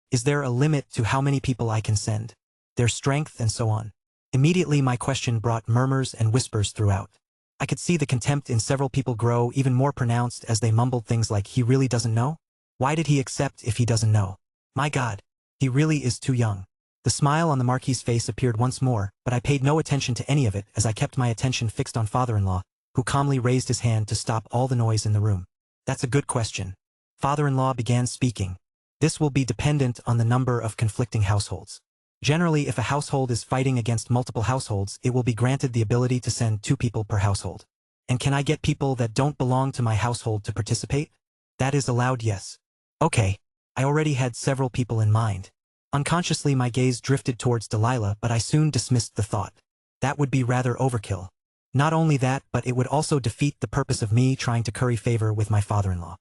Is there a limit to how many people I can send? Their strength and so on. Immediately my question brought murmurs and whispers throughout. I could see the contempt in several people grow even more pronounced as they mumbled things like, he really doesn't know? Why did he accept if he doesn't know? My God, he really is too young. The smile on the Marquis's face appeared once more, but I paid no attention to any of it as I kept my attention fixed on father-in-law, who calmly raised his hand to stop all the noise in the room. That's a good question. Father-in-law began speaking. This will be dependent on the number of conflicting households. Generally, if a household is fighting against multiple households, it will be granted the ability to send 2 people per household. And can I get people that don't belong to my household to participate? That is allowed, yes. Okay. I already had several people in mind. Unconsciously my gaze drifted towards Delilah, but I soon dismissed the thought. That would be rather overkill. Not only that, but it would also defeat the purpose of me trying to curry favor with my father-in-law.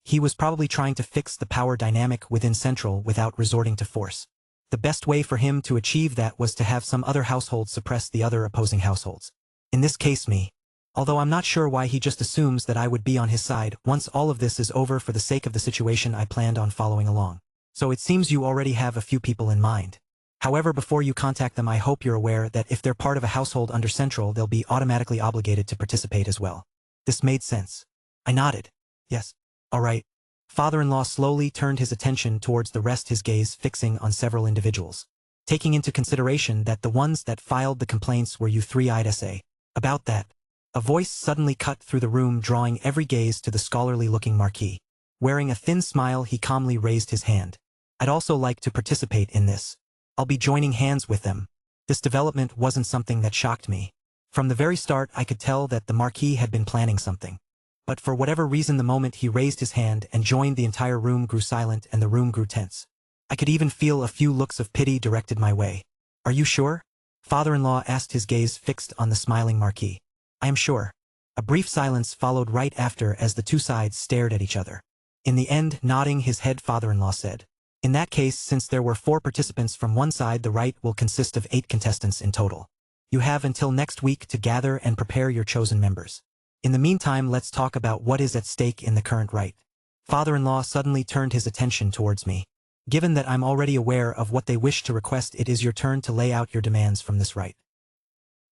He was probably trying to fix the power dynamic within Central without resorting to force. The best way for him to achieve that was to have some other household suppress the other opposing households. In this case, me. Although I'm not sure why he just assumes that I would be on his side once all of this is over. For the sake of the situation, I planned on following along. So it seems you already have a few people in mind. However, before you contact them, I hope you're aware that if they're part of a household under Central, they'll be automatically obligated to participate as well. This made sense. I nodded. Yes. All right. Father-in-law slowly turned his attention towards the rest, his gaze fixing on several individuals. Taking into consideration that the ones that filed the complaints were you three, I'd say. About that. A voice suddenly cut through the room, drawing every gaze to the scholarly-looking Marquis. Wearing a thin smile, he calmly raised his hand. I'd also like to participate in this. I'll be joining hands with them. This development wasn't something that shocked me. From the very start, I could tell that the Marquis had been planning something. But for whatever reason, the moment he raised his hand and joined, the entire room grew silent and the room grew tense. I could even feel a few looks of pity directed my way. Are you sure? Father-in-law asked, his gaze fixed on the smiling Marquis. I am sure. A brief silence followed right after as the two sides stared at each other. In the end, nodding his head, father-in-law said, in that case, since there were 4 participants from one side, the right will consist of 8 contestants in total. You have until next week to gather and prepare your chosen members. In the meantime, let's talk about what is at stake in the current right. Father-in-law suddenly turned his attention towards me. Given that I'm already aware of what they wish to request, it is your turn to lay out your demands from this right.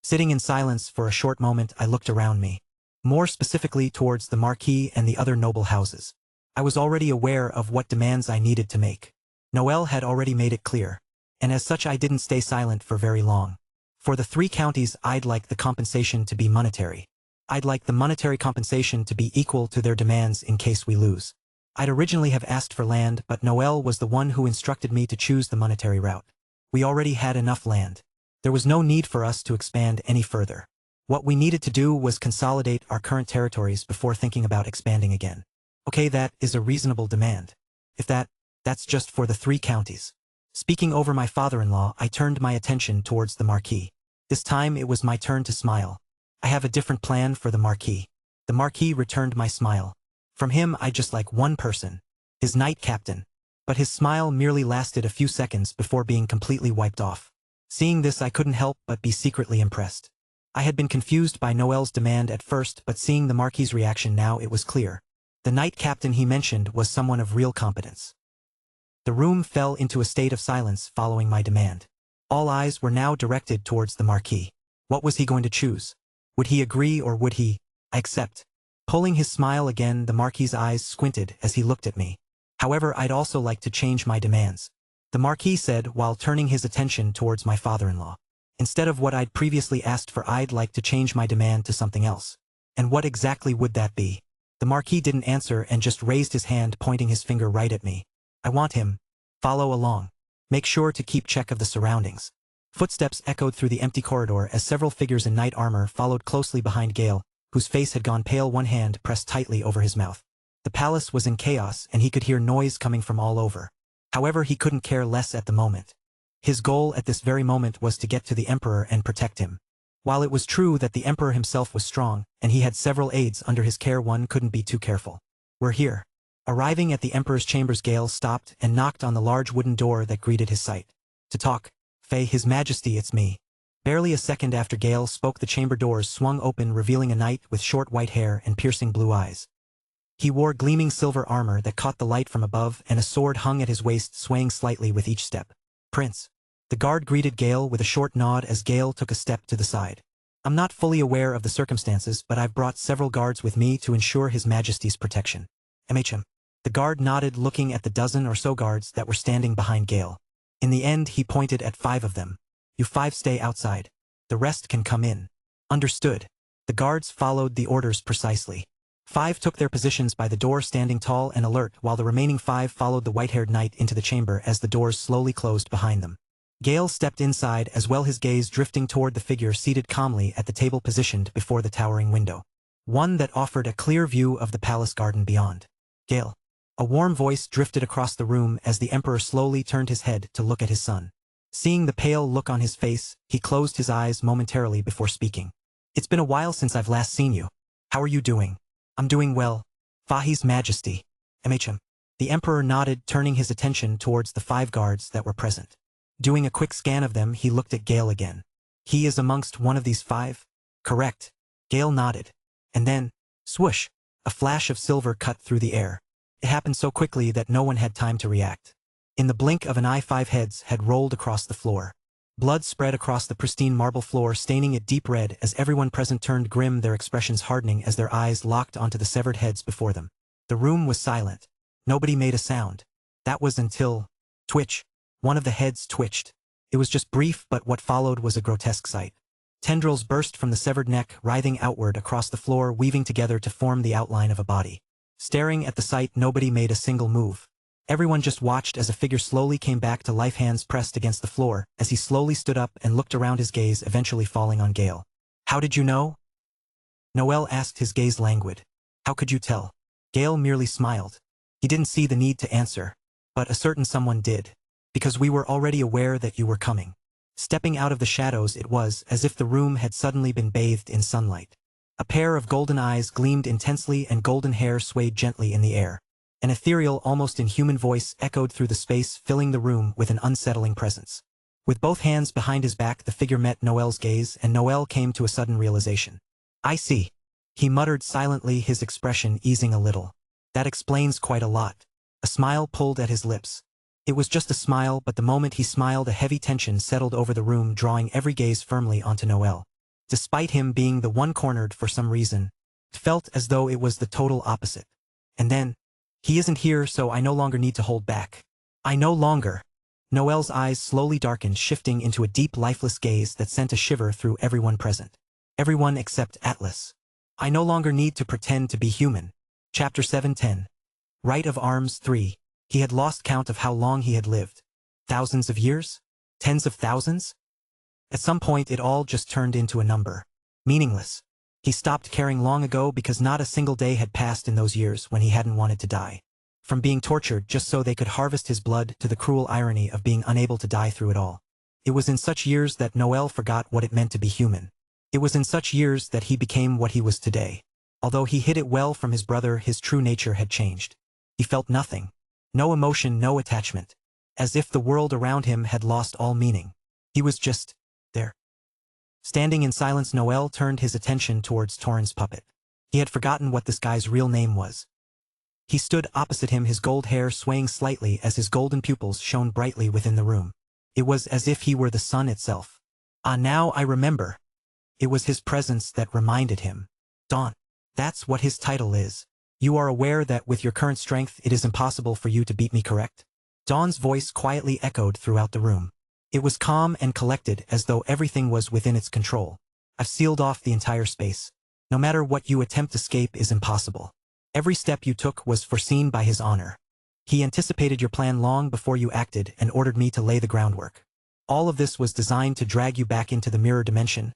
Sitting in silence for a short moment, I looked around me. More specifically towards the Marquis and the other noble houses. I was already aware of what demands I needed to make. Noel had already made it clear. And as such, I didn't stay silent for very long. For the 3 counties, I'd like the compensation to be monetary. I'd like the monetary compensation to be equal to their demands in case we lose. I'd originally have asked for land, but Noel was the one who instructed me to choose the monetary route. We already had enough land. There was no need for us to expand any further. What we needed to do was consolidate our current territories before thinking about expanding again. Okay, that is a reasonable demand. If that's just for the 3 counties. Speaking over my father-in-law, I turned my attention towards the Marquis. This time it was my turn to smile. I have a different plan for the Marquis. The Marquis returned my smile. From him, I just like one person. His knight captain. But his smile merely lasted a few seconds before being completely wiped off. Seeing this, I couldn't help but be secretly impressed. I had been confused by Noel's demand at first, but seeing the Marquis's reaction now, it was clear. The knight captain he mentioned was someone of real competence. The room fell into a state of silence following my demand. All eyes were now directed towards the Marquis. What was he going to choose? Would he agree or would he accept? Pulling his smile again, the Marquis's eyes squinted as he looked at me. However, I'd also like to change my demands. the Marquis said while turning his attention towards my father-in-law. Instead of what I'd previously asked for, I'd like to change my demand to something else. And what exactly would that be? The Marquis didn't answer and just raised his hand, pointing his finger right at me. I want him. Follow along. Make sure to keep check of the surroundings. Footsteps echoed through the empty corridor as several figures in knight armor followed closely behind Gale, whose face had gone pale, one hand pressed tightly over his mouth. The palace was in chaos and he could hear noise coming from all over. However, he couldn't care less at the moment. His goal at this very moment was to get to the Emperor and protect him. While it was true that the Emperor himself was strong, and he had several aides under his care, one couldn't be too careful. We're here. Arriving at the Emperor's chambers, Gale stopped and knocked on the large wooden door that greeted his sight. To talk. Faye, His Majesty, it's me. Barely a second after Gale spoke, the chamber doors swung open, revealing a knight with short white hair and piercing blue eyes. He wore gleaming silver armor that caught the light from above, and a sword hung at his waist, swaying slightly with each step. Prince. The guard greeted Gale with a short nod as Gale took a step to the side. I'm not fully aware of the circumstances, but I've brought several guards with me to ensure His Majesty's protection. MHM. The guard nodded, looking at the dozen or so guards that were standing behind Gale. In the end, he pointed at 5 of them. You 5 stay outside. The rest can come in. Understood. The guards followed the orders precisely. 5 took their positions by the door, standing tall and alert, while the remaining 5 followed the white-haired knight into the chamber as the doors slowly closed behind them. Gale stepped inside as well, his gaze drifting toward the figure seated calmly at the table positioned before the towering window. One that offered a clear view of the palace garden beyond. Gale. A warm voice drifted across the room as the Emperor slowly turned his head to look at his son. Seeing the pale look on his face, he closed his eyes momentarily before speaking. It's been a while since I've last seen you. How are you doing? I'm doing well. Fahi's Majesty. MHM. The Emperor nodded, turning his attention towards the 5 guards that were present. Doing a quick scan of them, he looked at Gale again. He is amongst one of these 5? Correct. Gale nodded. And then, swoosh, a flash of silver cut through the air. It happened so quickly that no one had time to react. In the blink of an eye, 5 heads had rolled across the floor. Blood spread across the pristine marble floor, staining it deep red as everyone present turned grim, their expressions hardening as their eyes locked onto the severed heads before them. The room was silent. Nobody made a sound. That was until... Twitch. One of the heads twitched. It was just brief, but what followed was a grotesque sight. Tendrils burst from the severed neck, writhing outward across the floor, weaving together to form the outline of a body. Staring at the sight, nobody made a single move. Everyone just watched as a figure slowly came back to life, hands pressed against the floor, as he slowly stood up and looked around, his gaze eventually falling on Gale. How did you know? Noel asked, his gaze languid. How could you tell? Gale merely smiled. He didn't see the need to answer. But a certain someone did. Because we were already aware that you were coming. Stepping out of the shadows, it was as if the room had suddenly been bathed in sunlight. A pair of golden eyes gleamed intensely and golden hair swayed gently in the air. An ethereal, almost inhuman voice echoed through the space, filling the room with an unsettling presence. With both hands behind his back, the figure met Noel's gaze, and Noel came to a sudden realization. I see. He muttered silently, his expression easing a little. That explains quite a lot. A smile pulled at his lips. It was just a smile, but the moment he smiled, a heavy tension settled over the room, drawing every gaze firmly onto Noel. Despite him being the one cornered for some reason, it felt as though it was the total opposite. And then, he isn't here, so I no longer need to hold back. I no longer. Noel's eyes slowly darkened, shifting into a deep, lifeless gaze that sent a shiver through everyone present. Everyone except Atlas. I no longer need to pretend to be human. Chapter 7:10. Right of Arms 3. He had lost count of how long he had lived. Thousands of years? Tens of thousands? At some point it all just turned into a number. Meaningless. He stopped caring long ago because not a single day had passed in those years when he hadn't wanted to die. From being tortured just so they could harvest his blood to the cruel irony of being unable to die through it all. It was in such years that Noel forgot what it meant to be human. It was in such years that he became what he was today. Although he hid it well from his brother, his true nature had changed. He felt nothing. No emotion, no attachment. As if the world around him had lost all meaning. He was just there. Standing in silence, Noel turned his attention towards Torrens' puppet. He had forgotten what this guy's real name was. He stood opposite him, his gold hair swaying slightly as his golden pupils shone brightly within the room. It was as if he were the sun itself. Ah, now I remember. It was his presence that reminded him. Dawn. That's what his title is. You are aware that with your current strength it is impossible for you to beat me, correct? Dawn's voice quietly echoed throughout the room. It was calm and collected, as though everything was within its control. I've sealed off the entire space. No matter what you attempt to escape is impossible. Every step you took was foreseen by his honor. He anticipated your plan long before you acted and ordered me to lay the groundwork. All of this was designed to drag you back into the mirror dimension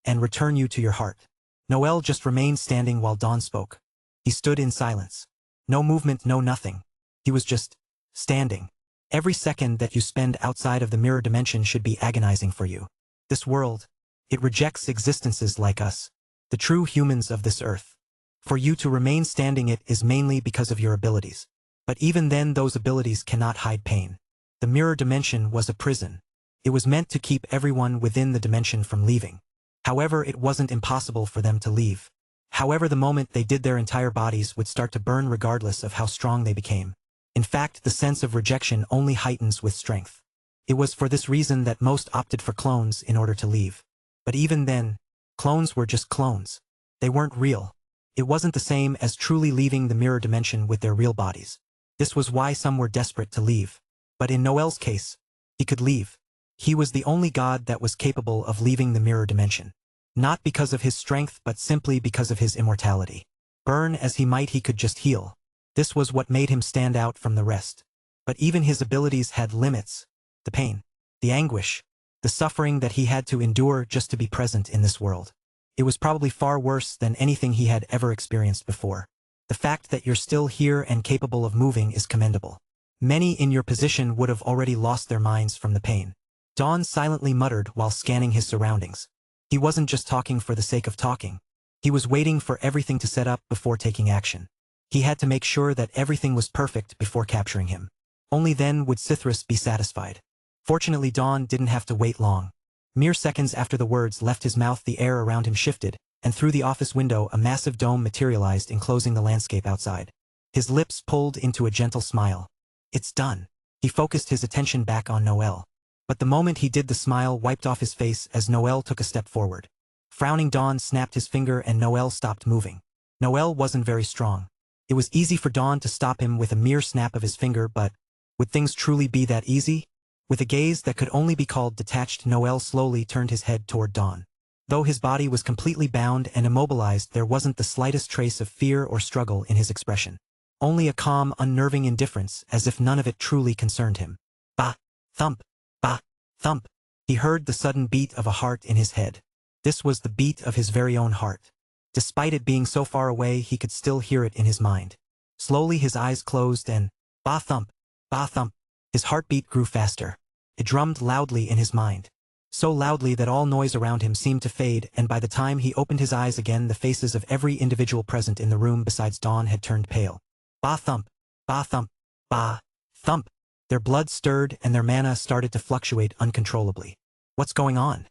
and return you to your heart. Noel just remained standing while Dawn spoke. He stood in silence. No movement, no nothing. He was just standing. Every second that you spend outside of the mirror dimension should be agonizing for you. This world, it rejects existences like us, the true humans of this earth. For you to remain standing, it is mainly because of your abilities. But even then, those abilities cannot hide pain. The mirror dimension was a prison. It was meant to keep everyone within the dimension from leaving. However, it wasn't impossible for them to leave. However, the moment they did, their entire bodies would start to burn regardless of how strong they became. In fact, the sense of rejection only heightens with strength. It was for this reason that most opted for clones in order to leave. But even then, clones were just clones. They weren't real. It wasn't the same as truly leaving the mirror dimension with their real bodies. This was why some were desperate to leave. But in Noel's case, he could leave. He was the only god that was capable of leaving the mirror dimension. Not because of his strength, but simply because of his immortality. Burn as he might, he could just heal. This was what made him stand out from the rest. But even his abilities had limits. The pain, the anguish, the suffering that he had to endure just to be present in this world. It was probably far worse than anything he had ever experienced before. The fact that you're still here and capable of moving is commendable. Many in your position would have already lost their minds from the pain. Dawn silently muttered while scanning his surroundings. He wasn't just talking for the sake of talking. He was waiting for everything to set up before taking action. He had to make sure that everything was perfect before capturing him. Only then would Cithras be satisfied. Fortunately, Dawn didn't have to wait long. Mere seconds after the words left his mouth, the air around him shifted, and through the office window a massive dome materialized, enclosing the landscape outside. His lips pulled into a gentle smile. It's done. He focused his attention back on Noel. But the moment he did, the smile wiped off his face as Noel took a step forward. Frowning, Dawn snapped his finger and Noel stopped moving. Noel wasn't very strong. It was easy for Dawn to stop him with a mere snap of his finger, but would things truly be that easy? With a gaze that could only be called detached, Noel slowly turned his head toward Dawn. Though his body was completely bound and immobilized, there wasn't the slightest trace of fear or struggle in his expression. Only a calm, unnerving indifference, as if none of it truly concerned him. Bah! Thump! Bah! Thump! He heard the sudden beat of a heart in his head. This was the beat of his very own heart. Despite it being so far away, he could still hear it in his mind. Slowly his eyes closed and, bah thump, bah thump. His heartbeat grew faster. It drummed loudly in his mind. So loudly that all noise around him seemed to fade, and by the time he opened his eyes again, the faces of every individual present in the room besides Dawn had turned pale. Bah thump, bah thump, bah thump. Their blood stirred and their mana started to fluctuate uncontrollably. What's going on?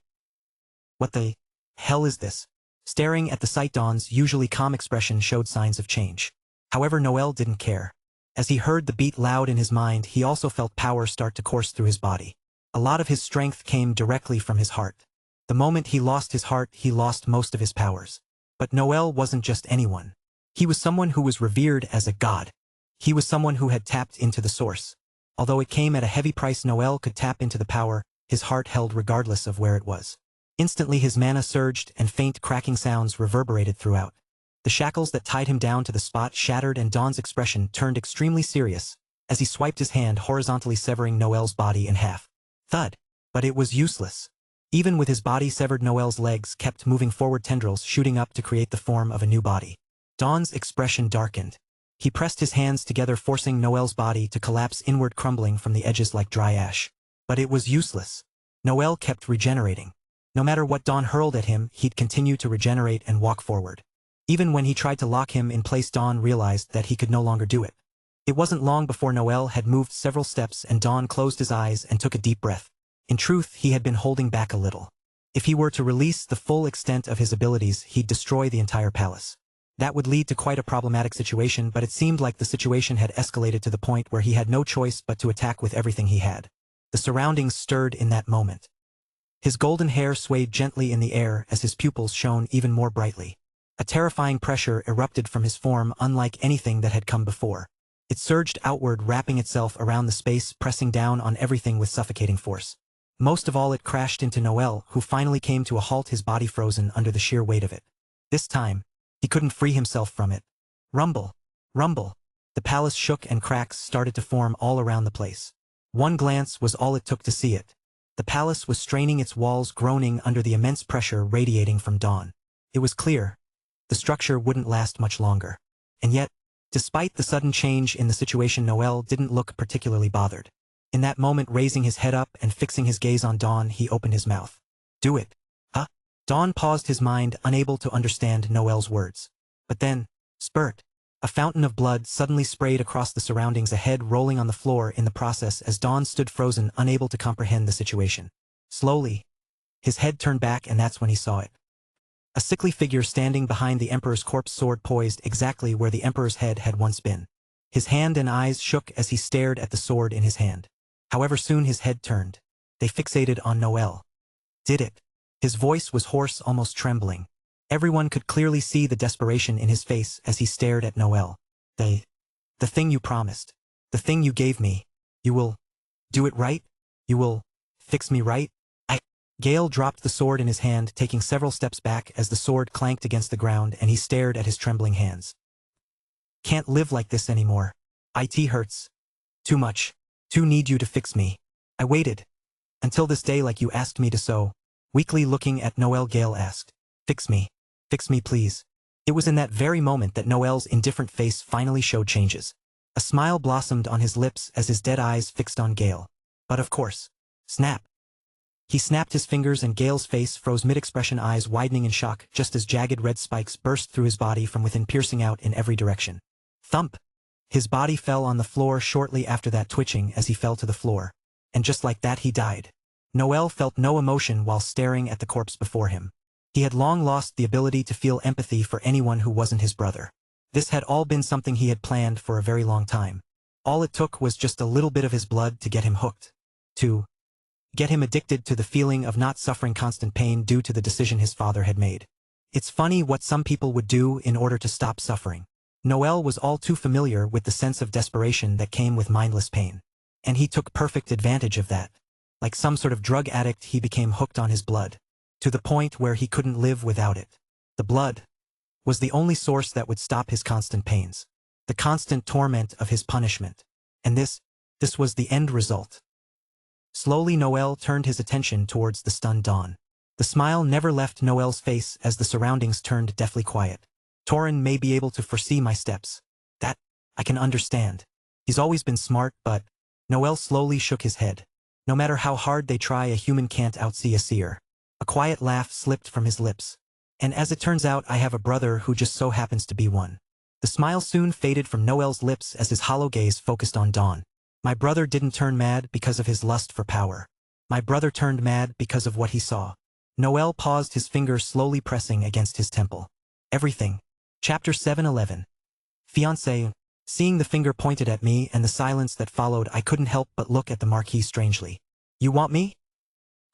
What the hell is this? Staring at the sight, Dawn's usually calm expression showed signs of change. However, Noel didn't care. As he heard the beat loud in his mind, he also felt power start to course through his body. A lot of his strength came directly from his heart. The moment he lost his heart, he lost most of his powers. But Noel wasn't just anyone. He was someone who was revered as a god. He was someone who had tapped into the source. Although it came at a heavy price, Noel could tap into the power his heart held regardless of where it was. Instantly his mana surged and faint cracking sounds reverberated throughout. The shackles that tied him down to the spot shattered and Dawn's expression turned extremely serious as he swiped his hand horizontally, severing Noel's body in half. Thud! But it was useless. Even with his body severed, Noel's legs kept moving forward, tendrils shooting up to create the form of a new body. Dawn's expression darkened. He pressed his hands together, forcing Noel's body to collapse inward, crumbling from the edges like dry ash. But it was useless. Noel kept regenerating. No matter what Dawn hurled at him, he'd continue to regenerate and walk forward. Even when he tried to lock him in place, Dawn realized that he could no longer do it. It wasn't long before Noel had moved several steps and Dawn closed his eyes and took a deep breath. In truth, he had been holding back a little. If he were to release the full extent of his abilities, he'd destroy the entire palace. That would lead to quite a problematic situation, but it seemed like the situation had escalated to the point where he had no choice but to attack with everything he had. The surroundings stirred in that moment. His golden hair swayed gently in the air as his pupils shone even more brightly. A terrifying pressure erupted from his form, unlike anything that had come before. It surged outward, wrapping itself around the space, pressing down on everything with suffocating force. Most of all, it crashed into Noel, who finally came to a halt, his body frozen under the sheer weight of it. This time, he couldn't free himself from it. Rumble. Rumble. The palace shook and cracks started to form all around the place. One glance was all it took to see it. The palace was straining its walls, groaning under the immense pressure radiating from Dawn. It was clear. The structure wouldn't last much longer. And yet, despite the sudden change in the situation, Noel didn't look particularly bothered. In that moment, raising his head up and fixing his gaze on Dawn, he opened his mouth. Do it. Huh? Dawn paused, his mind unable to understand Noel's words. But then, spurt. A fountain of blood suddenly sprayed across the surroundings, a head rolling on the floor in the process as Dawn stood frozen, unable to comprehend the situation. Slowly, his head turned back, and that's when he saw it. A sickly figure standing behind the Emperor's corpse, sword poised exactly where the Emperor's head had once been. His hand and eyes shook as he stared at the sword in his hand. However, soon his head turned. They fixated on Noel. Did it? His voice was hoarse, almost trembling. Everyone could clearly see the desperation in his face as he stared at Noel. The thing you promised. The thing you gave me. You will do it, right? You will fix me, right? Gale dropped the sword in his hand, taking several steps back as the sword clanked against the ground, and he stared at his trembling hands. Can't live like this anymore. It hurts. Too much. Too need you to fix me. I waited. Until this day, like you asked me to, so. Weakly looking at Noel, Gale asked. Fix me. Fix me, please. It was in that very moment that Noel's indifferent face finally showed changes. A smile blossomed on his lips as his dead eyes fixed on Gale. But of course. Snap. He snapped his fingers and Gale's face froze mid-expression, eyes widening in shock, just as jagged red spikes burst through his body from within, piercing out in every direction. Thump! His body fell on the floor shortly after that, twitching as he fell to the floor. And just like that, he died. Noel felt no emotion while staring at the corpse before him. He had long lost the ability to feel empathy for anyone who wasn't his brother. This had all been something he had planned for a very long time. All it took was just a little bit of his blood to get him hooked. To get him addicted to the feeling of not suffering constant pain due to the decision his father had made. It's funny what some people would do in order to stop suffering. Noel was all too familiar with the sense of desperation that came with mindless pain. And he took perfect advantage of that. Like some sort of drug addict, he became hooked on his blood. To the point where he couldn't live without it. The blood was the only source that would stop his constant pains. The constant torment of his punishment. And this was the end result. Slowly Noel turned his attention towards the stunned Dawn. The smile never left Noel's face as the surroundings turned deathly quiet. Torin may be able to foresee my steps. That I can understand. He's always been smart, but Noel slowly shook his head. No matter how hard they try, a human can't outsee a seer. A quiet laugh slipped from his lips. And as it turns out, I have a brother who just so happens to be one. The smile soon faded from Noel's lips as his hollow gaze focused on Dawn. My brother didn't turn mad because of his lust for power. My brother turned mad because of what he saw. Noel paused, his fingers slowly pressing against his temple. Everything. Chapter 7:11. Fiancé. Seeing the finger pointed at me and the silence that followed, I couldn't help but look at the Marquis strangely. You want me?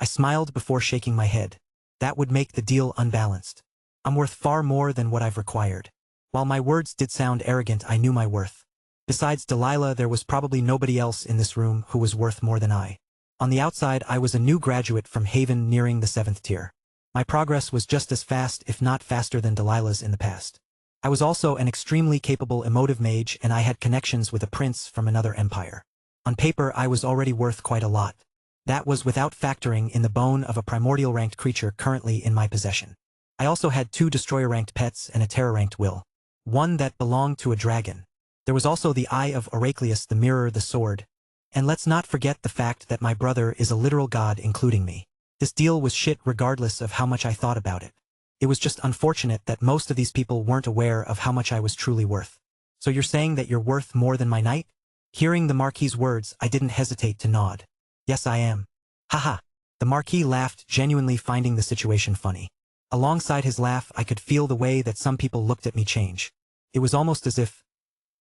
I smiled before shaking my head. That would make the deal unbalanced. I'm worth far more than what I've required. While my words did sound arrogant, I knew my worth. Besides Delilah, there was probably nobody else in this room who was worth more than I. On the outside, I was a new graduate from Haven nearing the 7th tier. My progress was just as fast, if not faster, than Delilah's in the past. I was also an extremely capable emotive mage, and I had connections with a prince from another empire. On paper, I was already worth quite a lot. That was without factoring in the bone of a primordial-ranked creature currently in my possession. I also had 2 destroyer-ranked pets and a terror-ranked will. One that belonged to a dragon. There was also the Eye of Oracleus, the mirror, the sword. And let's not forget the fact that my brother is a literal god, including me. This deal was shit regardless of how much I thought about it. It was just unfortunate that most of these people weren't aware of how much I was truly worth. So you're saying that you're worth more than my knight? Hearing the Marquis's words, I didn't hesitate to nod. Yes, I am. Haha. The Marquis laughed, genuinely finding the situation funny. Alongside his laugh, I could feel the way that some people looked at me change. It was almost as if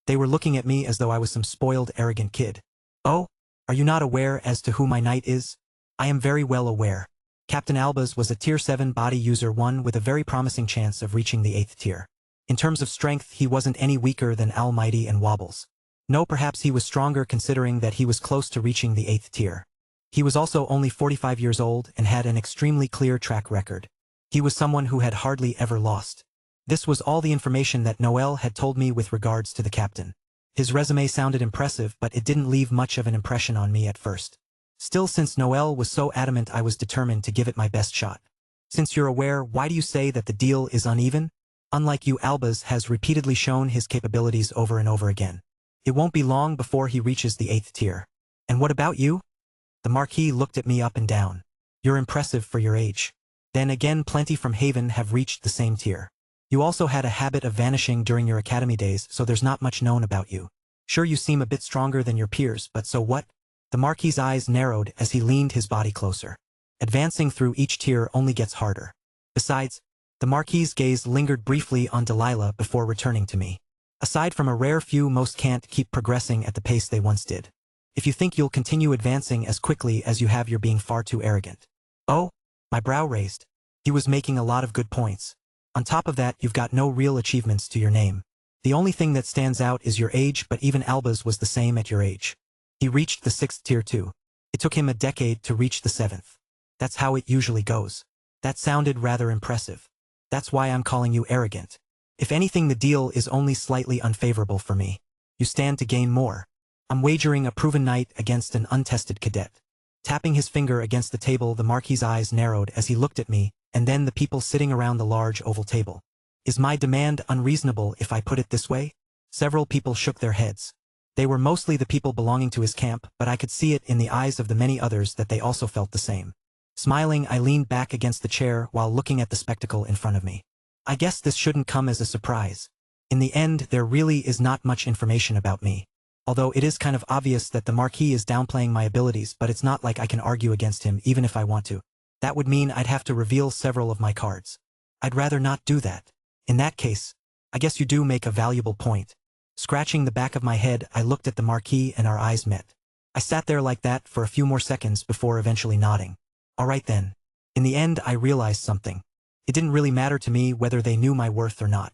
they were looking at me as though I was some spoiled, arrogant kid. Oh? Are you not aware as to who my knight is? I am very well aware. Captain Albaz was a tier 7 body user, one with a very promising chance of reaching the 8th tier. In terms of strength, he wasn't any weaker than Almighty and Wobbles. No, perhaps he was stronger considering that he was close to reaching the 8th tier. He was also only 45 years old and had an extremely clear track record. He was someone who had hardly ever lost. This was all the information that Noel had told me with regards to the captain. His resume sounded impressive, but it didn't leave much of an impression on me at first. Still, since Noel was so adamant, I was determined to give it my best shot. Since you're aware, why do you say that the deal is uneven? Unlike you, Albaz has repeatedly shown his capabilities over and over again. It won't be long before he reaches the 8th tier. And what about you? The Marquis looked at me up and down. You're impressive for your age. Then again, plenty from Haven have reached the same tier. You also had a habit of vanishing during your academy days, so there's not much known about you. Sure, you seem a bit stronger than your peers, but so what? The Marquis's eyes narrowed as he leaned his body closer. Advancing through each tier only gets harder. Besides, the Marquis's gaze lingered briefly on Delilah before returning to me. Aside from a rare few, most can't keep progressing at the pace they once did. If you think you'll continue advancing as quickly as you have, you're being far too arrogant. Oh? My brow raised. He was making a lot of good points. On top of that, you've got no real achievements to your name. The only thing that stands out is your age, but even Albaz was the same at your age. He reached the 6th tier too. It took him a decade to reach the 7th. That's how it usually goes. That sounded rather impressive. That's why I'm calling you arrogant. If anything, the deal is only slightly unfavorable for me. You stand to gain more. I'm wagering a proven knight against an untested cadet. Tapping his finger against the table, the Marquis's eyes narrowed as he looked at me, and then the people sitting around the large oval table. Is my demand unreasonable if I put it this way? Several people shook their heads. They were mostly the people belonging to his camp, but I could see it in the eyes of the many others that they also felt the same. Smiling, I leaned back against the chair while looking at the spectacle in front of me. I guess this shouldn't come as a surprise. In the end, there really is not much information about me. Although it is kind of obvious that the Marquis is downplaying my abilities, but it's not like I can argue against him even if I want to. That would mean I'd have to reveal several of my cards. I'd rather not do that. In that case, I guess you do make a valuable point. Scratching the back of my head, I looked at the Marquis and our eyes met. I sat there like that for a few more seconds before eventually nodding. All right then. In the end, I realized something. It didn't really matter to me whether they knew my worth or not.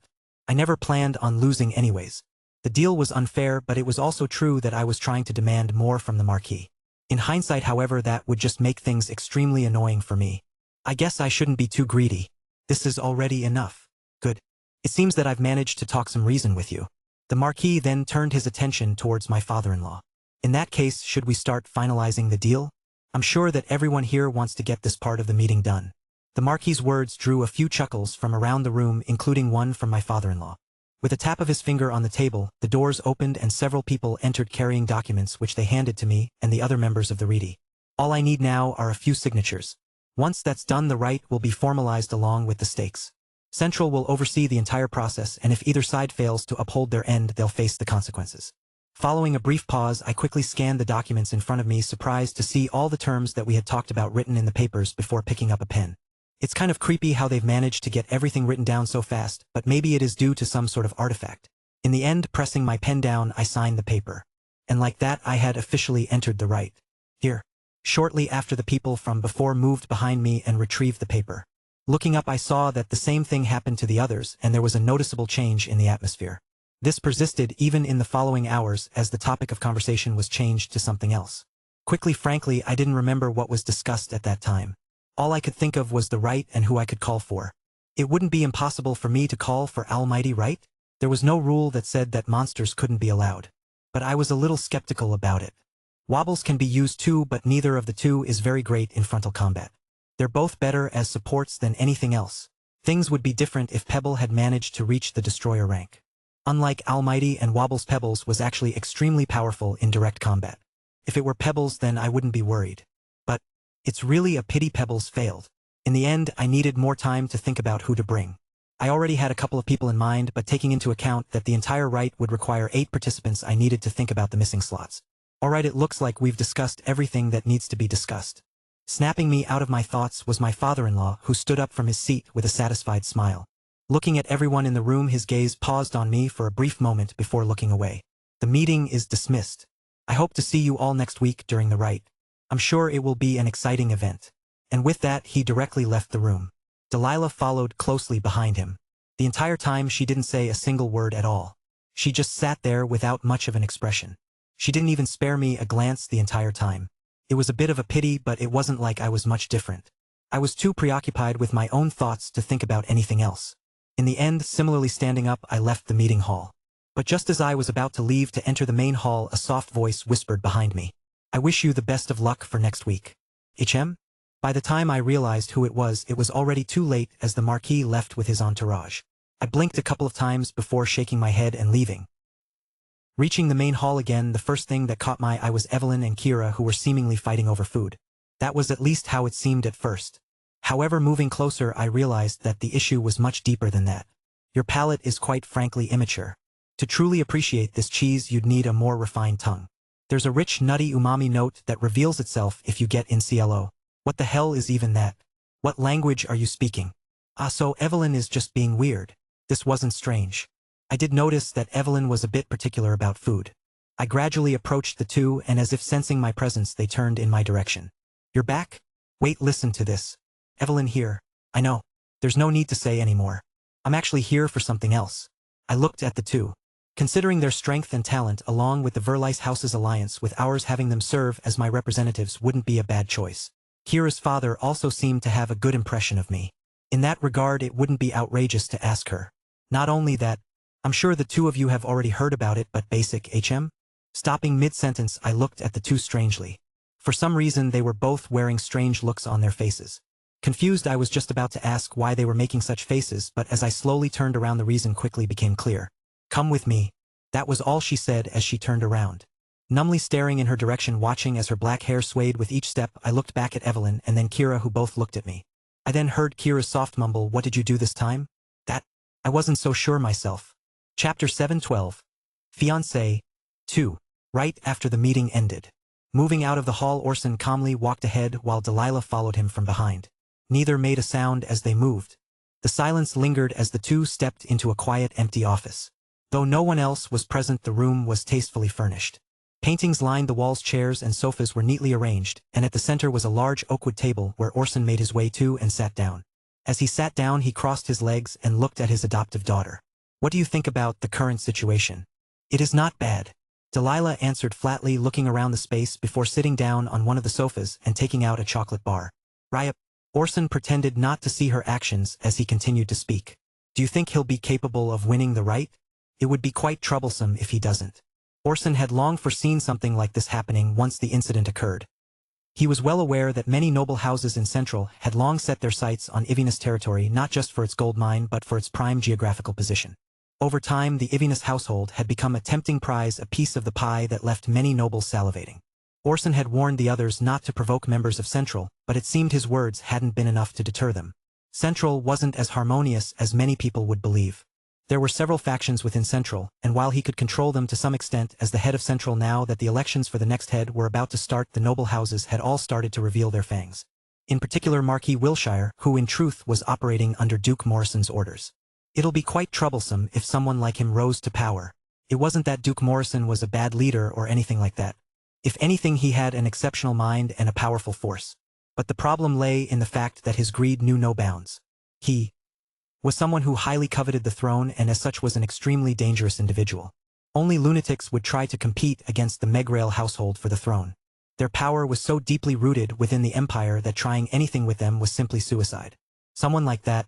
I never planned on losing anyways. The deal was unfair, but it was also true that I was trying to demand more from the Marquis. In hindsight, however, that would just make things extremely annoying for me. I guess I shouldn't be too greedy. This is already enough. Good. It seems that I've managed to talk some reason with you. The Marquis then turned his attention towards my father-in-law. In that case, should we start finalizing the deal? I'm sure that everyone here wants to get this part of the meeting done. The Marquis's words drew a few chuckles from around the room, including one from my father-in-law. With a tap of his finger on the table, the doors opened and several people entered carrying documents which they handed to me and the other members of the Reedy. All I need now are a few signatures. Once that's done, the right will be formalized along with the stakes. Central will oversee the entire process, and if either side fails to uphold their end, they'll face the consequences. Following a brief pause, I quickly scanned the documents in front of me, surprised to see all the terms that we had talked about written in the papers before picking up a pen. It's kind of creepy how they've managed to get everything written down so fast, but maybe it is due to some sort of artifact. In the end, pressing my pen down, I signed the paper. And like that, I had officially entered the right. Here. Shortly after, the people from before moved behind me and retrieved the paper. Looking up, I saw that the same thing happened to the others, and there was a noticeable change in the atmosphere. This persisted even in the following hours as the topic of conversation was changed to something else. Quickly, frankly, I didn't remember what was discussed at that time. All I could think of was the right and who I could call for. It wouldn't be impossible for me to call for Almighty Right? There was no rule that said that monsters couldn't be allowed. But I was a little skeptical about it. Wobbles can be used too, but neither of the two is very great in frontal combat. They're both better as supports than anything else. Things would be different if Pebble had managed to reach the destroyer rank. Unlike Almighty and Wobbles, Pebbles was actually extremely powerful in direct combat. If it were Pebbles, then I wouldn't be worried. But it's really a pity Pebbles failed. In the end, I needed more time to think about who to bring. I already had a couple of people in mind, but taking into account that the entire right would require 8 participants, I needed to think about the missing slots. Alright, it looks like we've discussed everything that needs to be discussed. Snapping me out of my thoughts was my father-in-law, who stood up from his seat with a satisfied smile. Looking at everyone in the room, his gaze paused on me for a brief moment before looking away. The meeting is dismissed. I hope to see you all next week during the right. I'm sure it will be an exciting event. And with that, he directly left the room. Delilah followed closely behind him. The entire time she didn't say a single word at all. She just sat there without much of an expression. She didn't even spare me a glance the entire time. It was a bit of a pity, but it wasn't like I was much different. I was too preoccupied with my own thoughts to think about anything else. In the end, similarly standing up, I left the meeting hall. But just as I was about to leave to enter the main hall, a soft voice whispered behind me. I wish you the best of luck for next week. HM? By the time I realized who it was already too late, as the Marquis left with his entourage. I blinked a couple of times before shaking my head and leaving. Reaching the main hall again, the first thing that caught my eye was Evelyn and Kira, who were seemingly fighting over food. That was at least how it seemed at first. However, moving closer, I realized that the issue was much deeper than that. Your palate is quite frankly immature. To truly appreciate this cheese, you'd need a more refined tongue. There's a rich, nutty umami note that reveals itself if you get in CLO. What the hell is even that? What language are you speaking? So Evelyn is just being weird. This wasn't strange. I did notice that Evelyn was a bit particular about food. I gradually approached the two, and as if sensing my presence, they turned in my direction. You're back? Wait, listen to this. Evelyn here. I know. There's no need to say anymore. I'm actually here for something else. I looked at the two. Considering their strength and talent, along with the Verlice House's alliance with ours, having them serve as my representatives wouldn't be a bad choice. Kira's father also seemed to have a good impression of me. In that regard, it wouldn't be outrageous to ask her. Not only that, I'm sure the two of you have already heard about it, but basic HM? Stopping mid-sentence, I looked at the two strangely. For some reason, they were both wearing strange looks on their faces. Confused, I was just about to ask why they were making such faces, but as I slowly turned around, the reason quickly became clear. Come with me. That was all she said as she turned around. Numbly staring in her direction, watching as her black hair swayed with each step, I looked back at Evelyn and then Kira, who both looked at me. I then heard Kira's soft mumble, "What did you do this time?" That? I wasn't so sure myself. Chapter 7:12. Fiancé. 2. Right after the meeting ended. Moving out of the hall, Orson calmly walked ahead while Delilah followed him from behind. Neither made a sound as they moved. The silence lingered as the two stepped into a quiet, empty office. Though no one else was present, the room was tastefully furnished. Paintings lined the walls, chairs and sofas were neatly arranged, and at the center was a large oakwood table where Orson made his way to and sat down. As he sat down, he crossed his legs and looked at his adoptive daughter. What do you think about the current situation? It is not bad. Delilah answered flatly, looking around the space before sitting down on one of the sofas and taking out a chocolate bar. Raya. Orson pretended not to see her actions as he continued to speak. Do you think he'll be capable of winning the right? It would be quite troublesome if he doesn't. Orson had long foreseen something like this happening once the incident occurred. He was well aware that many noble houses in Central had long set their sights on Ivinus territory, not just for its gold mine but for its prime geographical position. Over time, the Ivinus household had become a tempting prize, a piece of the pie that left many nobles salivating. Orson had warned the others not to provoke members of Central, but it seemed his words hadn't been enough to deter them. Central wasn't as harmonious as many people would believe. There were several factions within Central, and while he could control them to some extent as the head of Central, now that the elections for the next head were about to start, the noble houses had all started to reveal their fangs. In particular, Marquis Wilshire, who in truth was operating under Duke Morrison's orders. It'll be quite troublesome if someone like him rose to power. It wasn't that Duke Morrison was a bad leader or anything like that. If anything, he had an exceptional mind and a powerful force. But the problem lay in the fact that his greed knew no bounds. He was someone who highly coveted the throne and as such was an extremely dangerous individual. Only lunatics would try to compete against the Megrail household for the throne. Their power was so deeply rooted within the empire that trying anything with them was simply suicide. Someone like that.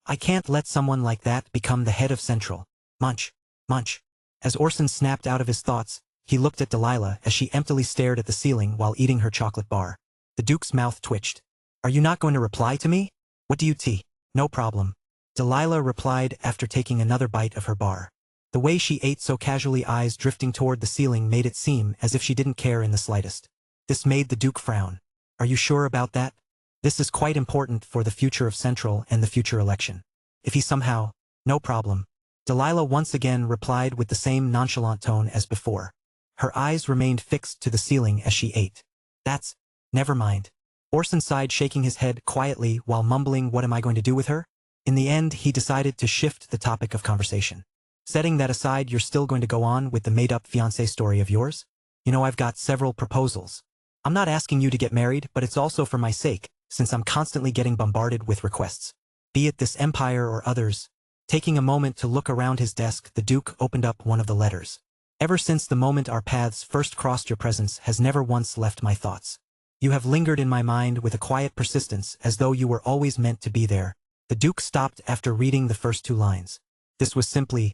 I can't let someone like that become the head of Central. Munch. Munch. As Orson snapped out of his thoughts, he looked at Delilah as she emptily stared at the ceiling while eating her chocolate bar. The Duke's mouth twitched. Are you not going to reply to me? What do you tea? No problem. Delilah replied after taking another bite of her bar. The way she ate so casually, eyes drifting toward the ceiling, made it seem as if she didn't care in the slightest. This made the Duke frown. Are you sure about that? This is quite important for the future of Central and the future election. If he somehow... No problem. Delilah once again replied with the same nonchalant tone as before. Her eyes remained fixed to the ceiling as she ate. That's... Never mind. Orson sighed, shaking his head quietly while mumbling, what am I going to do with her? In the end, he decided to shift the topic of conversation. Setting that aside, you're still going to go on with the made-up fiancé story of yours? You know, I've got several proposals. I'm not asking you to get married, but it's also for my sake, since I'm constantly getting bombarded with requests. Be it this empire or others. Taking a moment to look around his desk, the Duke opened up one of the letters. Ever since the moment our paths first crossed, your presence has never once left my thoughts. You have lingered in my mind with a quiet persistence, as though you were always meant to be there. The Duke stopped after reading the first 2 lines. This was simply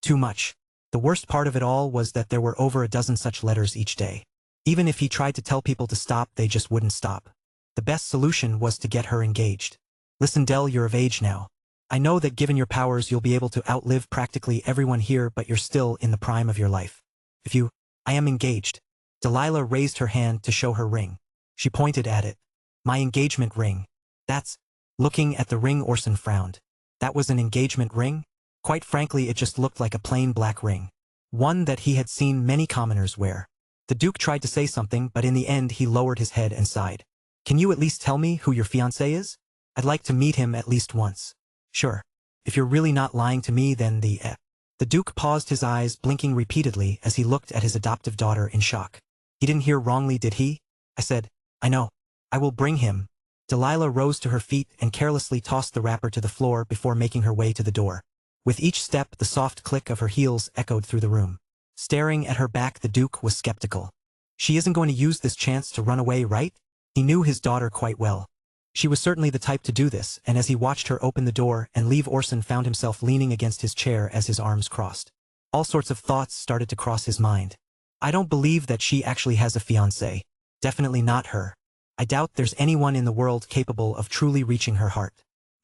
too much. The worst part of it all was that there were over a dozen such letters each day. Even if he tried to tell people to stop, they just wouldn't stop. The best solution was to get her engaged. Listen, Del, you're of age now. I know that given your powers you'll be able to outlive practically everyone here, but you're still in the prime of your life. I am engaged. Delilah raised her hand to show her ring. She pointed at it. My engagement ring. That's... Looking at the ring, Orson frowned. That was an engagement ring? Quite frankly, it just looked like a plain black ring. One that he had seen many commoners wear. The Duke tried to say something, but in the end he lowered his head and sighed. Can you at least tell me who your fiancé is? I'd like to meet him at least once. Sure. If you're really not lying to me, then The Duke paused, his eyes blinking repeatedly as he looked at his adoptive daughter in shock. He didn't hear wrongly, did he? I said, I know. I will bring him. Delilah rose to her feet and carelessly tossed the wrapper to the floor before making her way to the door. With each step, the soft click of her heels echoed through the room. Staring at her back, the Duke was skeptical. She isn't going to use this chance to run away, right? He knew his daughter quite well. She was certainly the type to do this, and as he watched her open the door and leave, Orson found himself leaning against his chair as his arms crossed. All sorts of thoughts started to cross his mind. I don't believe that she actually has a fiancé. Definitely not her. I doubt there's anyone in the world capable of truly reaching her heart.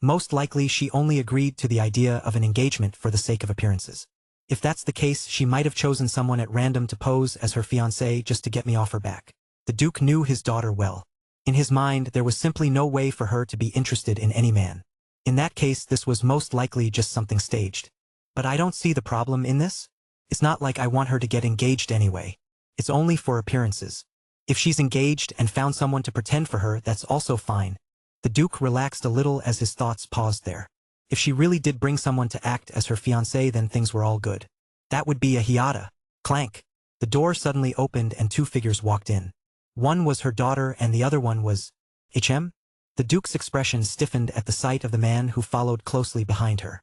Most likely she only agreed to the idea of an engagement for the sake of appearances. If that's the case, she might have chosen someone at random to pose as her fiancé just to get me off her back. The Duke knew his daughter well. In his mind, there was simply no way for her to be interested in any man. In that case, this was most likely just something staged. But I don't see the problem in this. It's not like I want her to get engaged anyway. It's only for appearances. If she's engaged and found someone to pretend for her, that's also fine. The Duke relaxed a little as his thoughts paused there. If she really did bring someone to act as her fiancé, then things were all good. That would be a hiata. Clank. The door suddenly opened and 2 figures walked in. One was her daughter and the other one was... HM? The Duke's expression stiffened at the sight of the man who followed closely behind her.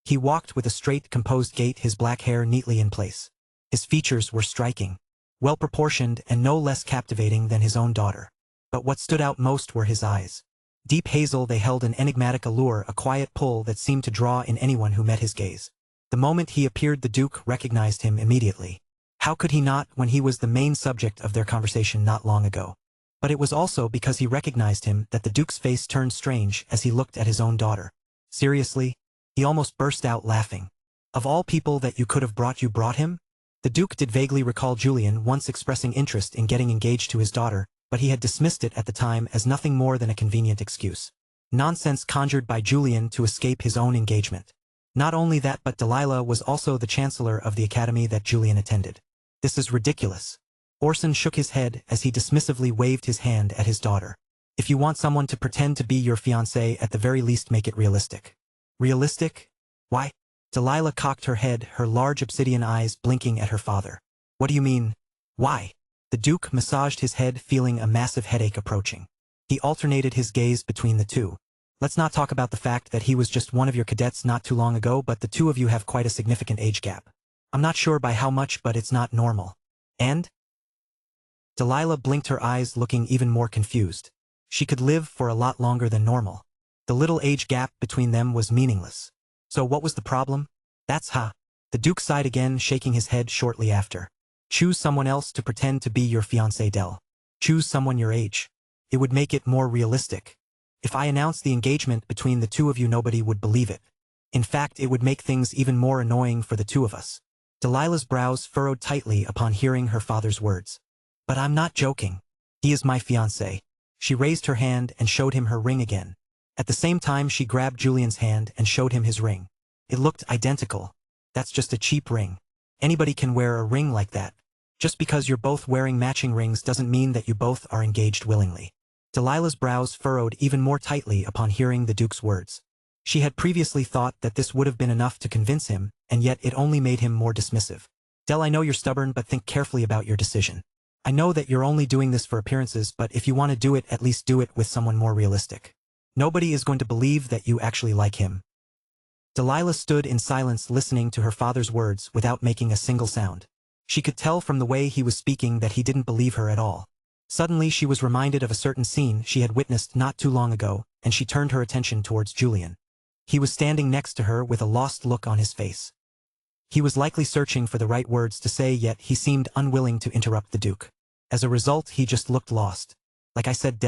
He walked with a straight, composed gait, his black hair neatly in place. His features were striking, well-proportioned and no less captivating than his own daughter. But what stood out most were his eyes. Deep hazel, they held an enigmatic allure, a quiet pull that seemed to draw in anyone who met his gaze. The moment he appeared, the Duke recognized him immediately. How could he not when he was the main subject of their conversation not long ago? But it was also because he recognized him that the Duke's face turned strange as he looked at his own daughter. Seriously? He almost burst out laughing. Of all people that you could have brought, you brought him? The Duke did vaguely recall Julian once expressing interest in getting engaged to his daughter, but he had dismissed it at the time as nothing more than a convenient excuse. Nonsense conjured by Julian to escape his own engagement. Not only that, but Delilah was also the chancellor of the academy that Julian attended. This is ridiculous. Orson shook his head as he dismissively waved his hand at his daughter. If you want someone to pretend to be your fiancé, at the very least make it realistic. Realistic? Why? Delilah cocked her head, her large obsidian eyes blinking at her father. What do you mean? Why? The Duke massaged his head, feeling a massive headache approaching. He alternated his gaze between the two. Let's not talk about the fact that he was just one of your cadets not too long ago, but the two of you have quite a significant age gap. I'm not sure by how much, but it's not normal. And? Delilah blinked her eyes, looking even more confused. She could live for a lot longer than normal. The little age gap between them was meaningless. So what was the problem? That's The Duke sighed again, shaking his head shortly after. Choose someone else to pretend to be your fiancé, Del. Choose someone your age. It would make it more realistic. If I announced the engagement between the two of you, nobody would believe it. In fact, it would make things even more annoying for the two of us. Delilah's brows furrowed tightly upon hearing her father's words. But I'm not joking. He is my fiancé. She raised her hand and showed him her ring again. At the same time, she grabbed Julian's hand and showed him his ring. It looked identical. That's just a cheap ring. Anybody can wear a ring like that. Just because you're both wearing matching rings doesn't mean that you both are engaged willingly. Delilah's brows furrowed even more tightly upon hearing the Duke's words. She had previously thought that this would have been enough to convince him, and yet it only made him more dismissive. Del, I know you're stubborn, but think carefully about your decision. I know that you're only doing this for appearances, but if you want to do it, at least do it with someone more realistic. Nobody is going to believe that you actually like him. Delilah stood in silence listening to her father's words without making a single sound. She could tell from the way he was speaking that he didn't believe her at all. Suddenly she was reminded of a certain scene she had witnessed not too long ago, and she turned her attention towards Julian. He was standing next to her with a lost look on his face. He was likely searching for the right words to say, yet he seemed unwilling to interrupt the Duke. As a result, he just looked lost. Like I said,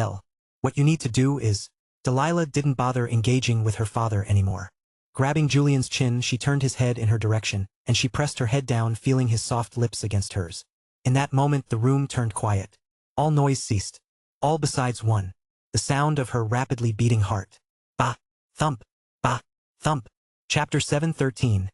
what you need to do is... Delilah didn't bother engaging with her father anymore. Grabbing Julian's chin, she turned his head in her direction, and she pressed her head down, feeling his soft lips against hers. In that moment the room turned quiet. All noise ceased. All besides one. The sound of her rapidly beating heart. Bah! Thump! Bah! Thump! Chapter 7:13.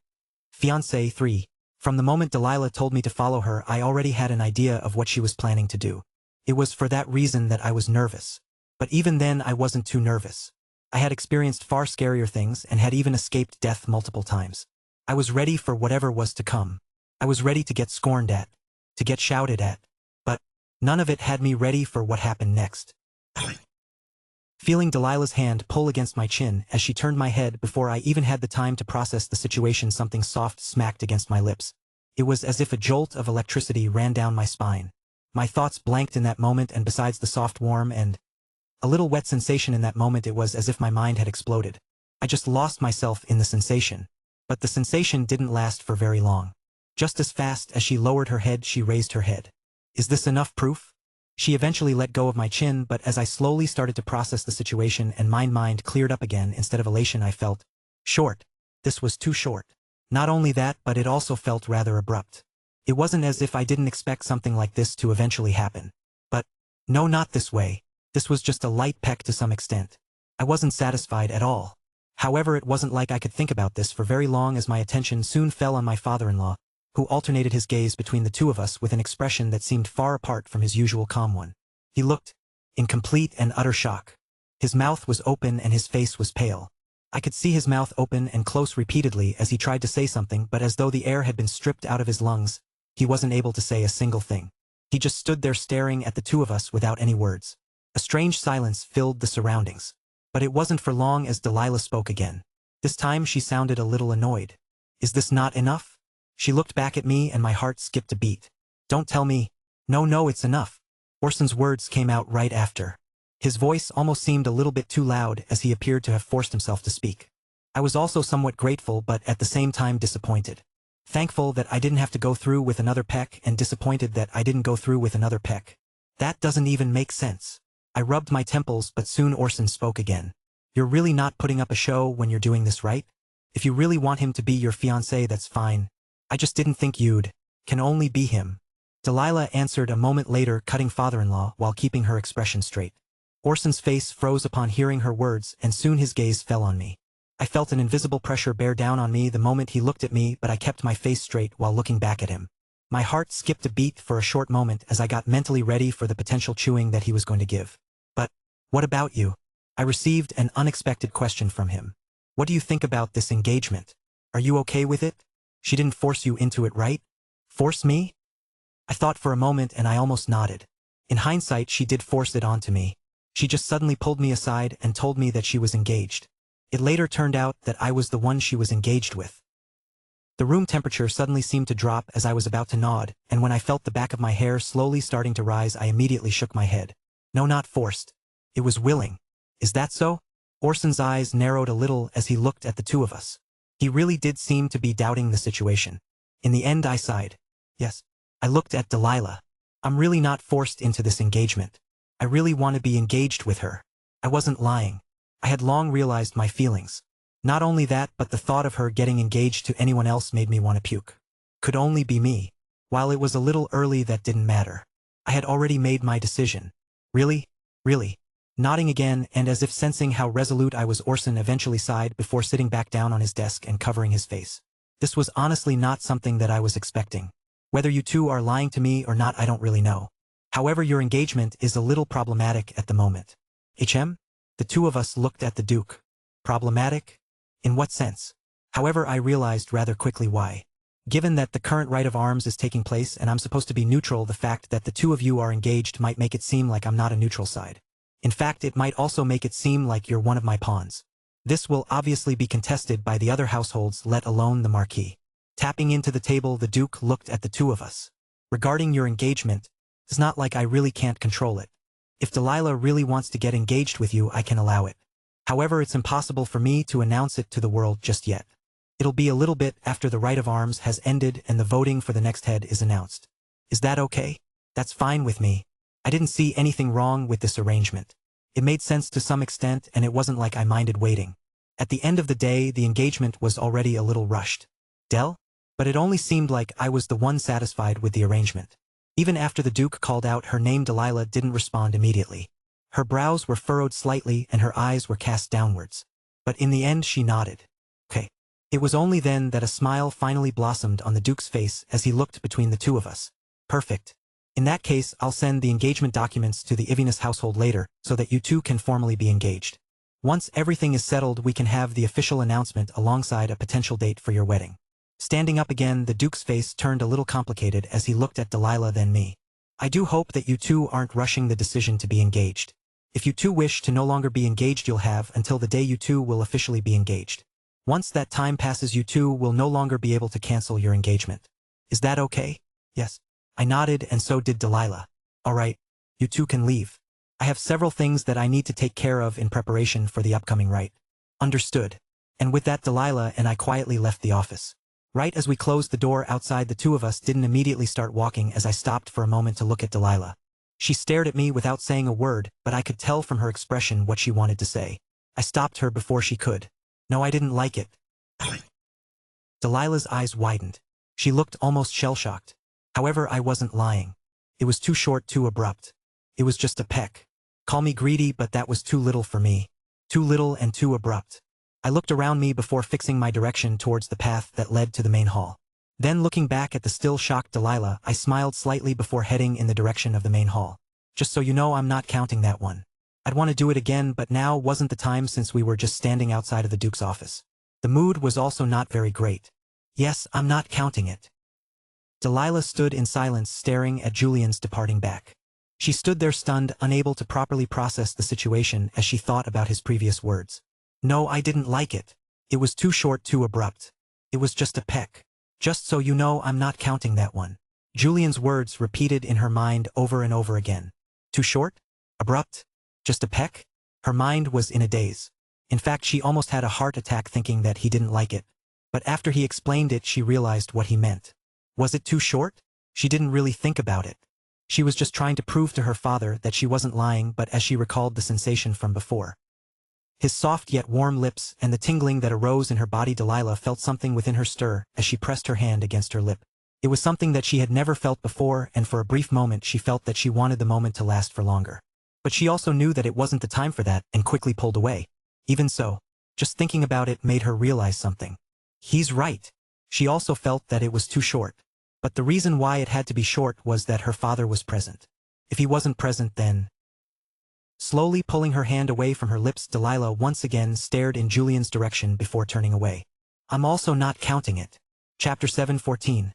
Fiancé 3. From the moment Delilah told me to follow her, I already had an idea of what she was planning to do. It was for that reason that I was nervous. But even then I wasn't too nervous. I had experienced far scarier things and had even escaped death multiple times. I was ready for whatever was to come. I was ready to get scorned at, to get shouted at. But none of it had me ready for what happened next. Feeling Delilah's hand pull against my chin as she turned my head before I even had the time to process the situation, something soft smacked against my lips. It was as if a jolt of electricity ran down my spine. My thoughts blanked in that moment, and besides the soft warm and a little wet sensation in that moment, it was as if my mind had exploded. I just lost myself in the sensation. But the sensation didn't last for very long. Just as fast as she lowered her head, she raised her head. Is this enough proof? She eventually let go of my chin, but as I slowly started to process the situation and my mind cleared up again, instead of elation I felt short. This was too short. Not only that, but it also felt rather abrupt. It wasn't as if I didn't expect something like this to eventually happen. But no, not this way. This was just a light peck to some extent. I wasn't satisfied at all. However, it wasn't like I could think about this for very long, as my attention soon fell on my father-in-law, who alternated his gaze between the two of us with an expression that seemed far apart from his usual calm one. He looked in complete and utter shock. His mouth was open and his face was pale. I could see his mouth open and close repeatedly as he tried to say something, but as though the air had been stripped out of his lungs, he wasn't able to say a single thing. He just stood there staring at the two of us without any words. A strange silence filled the surroundings. But it wasn't for long as Delilah spoke again. This time she sounded a little annoyed. Is this not enough? She looked back at me and my heart skipped a beat. Don't tell me. No, it's enough. Orson's words came out right after. His voice almost seemed a little bit too loud, as he appeared to have forced himself to speak. I was also somewhat grateful, but at the same time disappointed. Thankful that I didn't have to go through with another peck, and disappointed that I didn't go through with another peck. That doesn't even make sense. I rubbed my temples, but soon Orson spoke again. You're really not putting up a show when you're doing this, right? If you really want him to be your fiancé, that's fine. I just didn't think you'd. Can only be him. Delilah answered a moment later, cutting father-in-law while keeping her expression straight. Orson's face froze upon hearing her words, and soon his gaze fell on me. I felt an invisible pressure bear down on me the moment he looked at me, but I kept my face straight while looking back at him. My heart skipped a beat for a short moment as I got mentally ready for the potential chewing that he was going to give. But what about you? I received an unexpected question from him. What do you think about this engagement? Are you okay with it? She didn't force you into it, right? Force me? I thought for a moment and I almost nodded. In hindsight, she did force it onto me. She just suddenly pulled me aside and told me that she was engaged. It later turned out that I was the one she was engaged with. The room temperature suddenly seemed to drop as I was about to nod, and when I felt the back of my hair slowly starting to rise, I immediately shook my head. No, not forced. It was willing. Is that so? Orson's eyes narrowed a little as he looked at the two of us. He really did seem to be doubting the situation. In the end, I sighed. Yes. I looked at Delilah. I'm really not forced into this engagement. I really want to be engaged with her. I wasn't lying. I had long realized my feelings. Not only that, but the thought of her getting engaged to anyone else made me want to puke. Could only be me. While it was a little early, that didn't matter. I had already made my decision. Really? Really? Nodding again, and as if sensing how resolute I was, Orson eventually sighed before sitting back down on his desk and covering his face. This was honestly not something that I was expecting. Whether you two are lying to me or not, I don't really know. However, your engagement is a little problematic at the moment. The two of us looked at the Duke. Problematic? In what sense? However, I realized rather quickly why. Given that the current right of arms is taking place and I'm supposed to be neutral, the fact that the two of you are engaged might make it seem like I'm not a neutral side. In fact, it might also make it seem like you're one of my pawns. This will obviously be contested by the other households, let alone the Marquis. Tapping into the table, the Duke looked at the two of us. Regarding your engagement, it's not like I really can't control it. If Delilah really wants to get engaged with you, I can allow it. However, it's impossible for me to announce it to the world just yet. It'll be a little bit after the right of arms has ended and the voting for the next head is announced. Is that okay? That's fine with me. I didn't see anything wrong with this arrangement. It made sense to some extent, and it wasn't like I minded waiting. At the end of the day, the engagement was already a little rushed. But it only seemed like I was the one satisfied with the arrangement. Even after the Duke called out her name, Delilah didn't respond immediately. Her brows were furrowed slightly and her eyes were cast downwards. But in the end she nodded. Okay. It was only then that a smile finally blossomed on the Duke's face as he looked between the two of us. Perfect. In that case, I'll send the engagement documents to the Ivinus household later, so that you two can formally be engaged. Once everything is settled, we can have the official announcement alongside a potential date for your wedding. Standing up again, the Duke's face turned a little complicated as he looked at Delilah then me. I do hope that you two aren't rushing the decision to be engaged. If you two wish to no longer be engaged, you'll have until the day you two will officially be engaged. Once that time passes, you two will no longer be able to cancel your engagement. Is that okay? Yes. I nodded, and so did Delilah. All right, you two can leave. I have several things that I need to take care of in preparation for the upcoming rite. Understood. And with that, Delilah and I quietly left the office. Right as we closed the door outside, the two of us didn't immediately start walking as I stopped for a moment to look at Delilah. She stared at me without saying a word, but I could tell from her expression what she wanted to say. I stopped her before she could. No, I didn't like it. Delilah's eyes widened. She looked almost shell-shocked. However, I wasn't lying. It was too short, too abrupt. It was just a peck. Call me greedy, but that was too little for me. Too little and too abrupt. I looked around me before fixing my direction towards the path that led to the main hall. Then, looking back at the still shocked Delilah, I smiled slightly before heading in the direction of the main hall. Just so you know, I'm not counting that one. I'd want to do it again, but now wasn't the time since we were just standing outside of the Duke's office. The mood was also not very great. Yes, I'm not counting it. Delilah stood in silence, staring at Julian's departing back. She stood there stunned, unable to properly process the situation as she thought about his previous words. No, I didn't like it. It was too short, too abrupt. It was just a peck. Just so you know, I'm not counting that one. Julian's words repeated in her mind over and over again. Too short? Abrupt? Just a peck? Her mind was in a daze. In fact, she almost had a heart attack thinking that he didn't like it. But after he explained it, she realized what he meant. Was it too short? She didn't really think about it. She was just trying to prove to her father that she wasn't lying, but as she recalled the sensation from before, his soft yet warm lips and the tingling that arose in her body, Delilah felt something within her stir as she pressed her hand against her lip. It was something that she had never felt before, and for a brief moment she felt that she wanted the moment to last for longer. But she also knew that it wasn't the time for that and quickly pulled away. Even so, just thinking about it made her realize something. He's right. She also felt that it was too short. But the reason why it had to be short was that her father was present. If he wasn't present, then... Slowly pulling her hand away from her lips, Delilah once again stared in Julian's direction before turning away. I'm also not counting it. Chapter 7:14.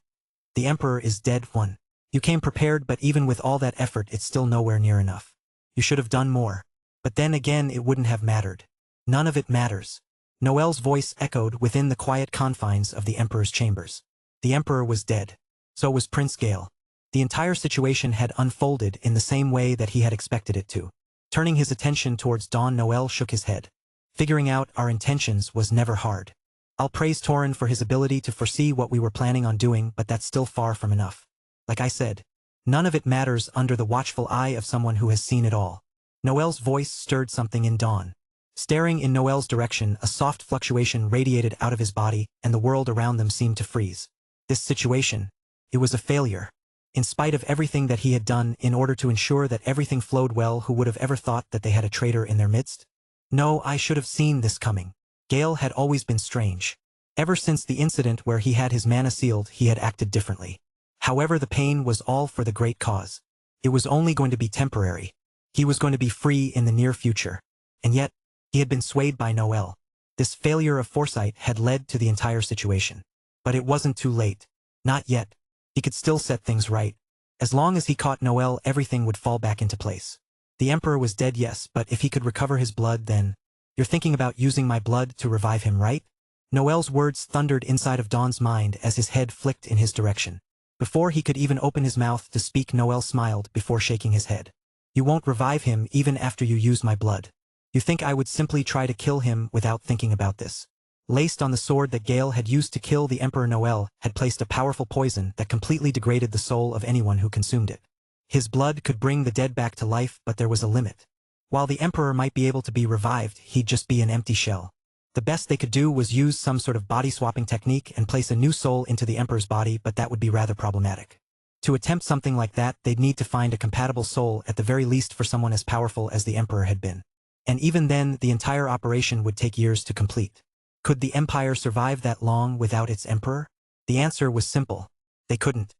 The Emperor is dead. 1. You came prepared, but even with all that effort, it's still nowhere near enough. You should have done more. But then again, it wouldn't have mattered. None of it matters. Noelle's voice echoed within the quiet confines of the Emperor's chambers. The Emperor was dead. So was Prince Gale. The entire situation had unfolded in the same way that he had expected it to. Turning his attention towards Dawn, Noelle shook his head. Figuring out our intentions was never hard. I'll praise Torin for his ability to foresee what we were planning on doing, but that's still far from enough. Like I said, none of it matters under the watchful eye of someone who has seen it all. Noelle's voice stirred something in Dawn. Staring in Noelle's direction, a soft fluctuation radiated out of his body, and the world around them seemed to freeze. This situation, it was a failure. In spite of everything that he had done in order to ensure that everything flowed well, who would have ever thought that they had a traitor in their midst? No, I should have seen this coming. Gale had always been strange. Ever since the incident where he had his mana sealed, he had acted differently. However, the pain was all for the great cause. It was only going to be temporary. He was going to be free in the near future. And yet, he had been swayed by Noelle. This failure of foresight had led to the entire situation. But it wasn't too late. Not yet. He could still set things right. As long as he caught Noelle, everything would fall back into place. The Emperor was dead, yes, but if he could recover his blood, then... You're thinking about using my blood to revive him, right? Noel's words thundered inside of Dawn's mind as his head flicked in his direction. Before he could even open his mouth to speak, Noel smiled before shaking his head. You won't revive him even after you use my blood. You think I would simply try to kill him without thinking about this? Laced on the sword that Gale had used to kill the Emperor, Noel had placed a powerful poison that completely degraded the soul of anyone who consumed it. His blood could bring the dead back to life, but there was a limit. While the Emperor might be able to be revived, he'd just be an empty shell. The best they could do was use some sort of body-swapping technique and place a new soul into the Emperor's body, but that would be rather problematic. To attempt something like that, they'd need to find a compatible soul at the very least for someone as powerful as the Emperor had been. And even then, the entire operation would take years to complete. Could the Empire survive that long without its Emperor? The answer was simple. They couldn't.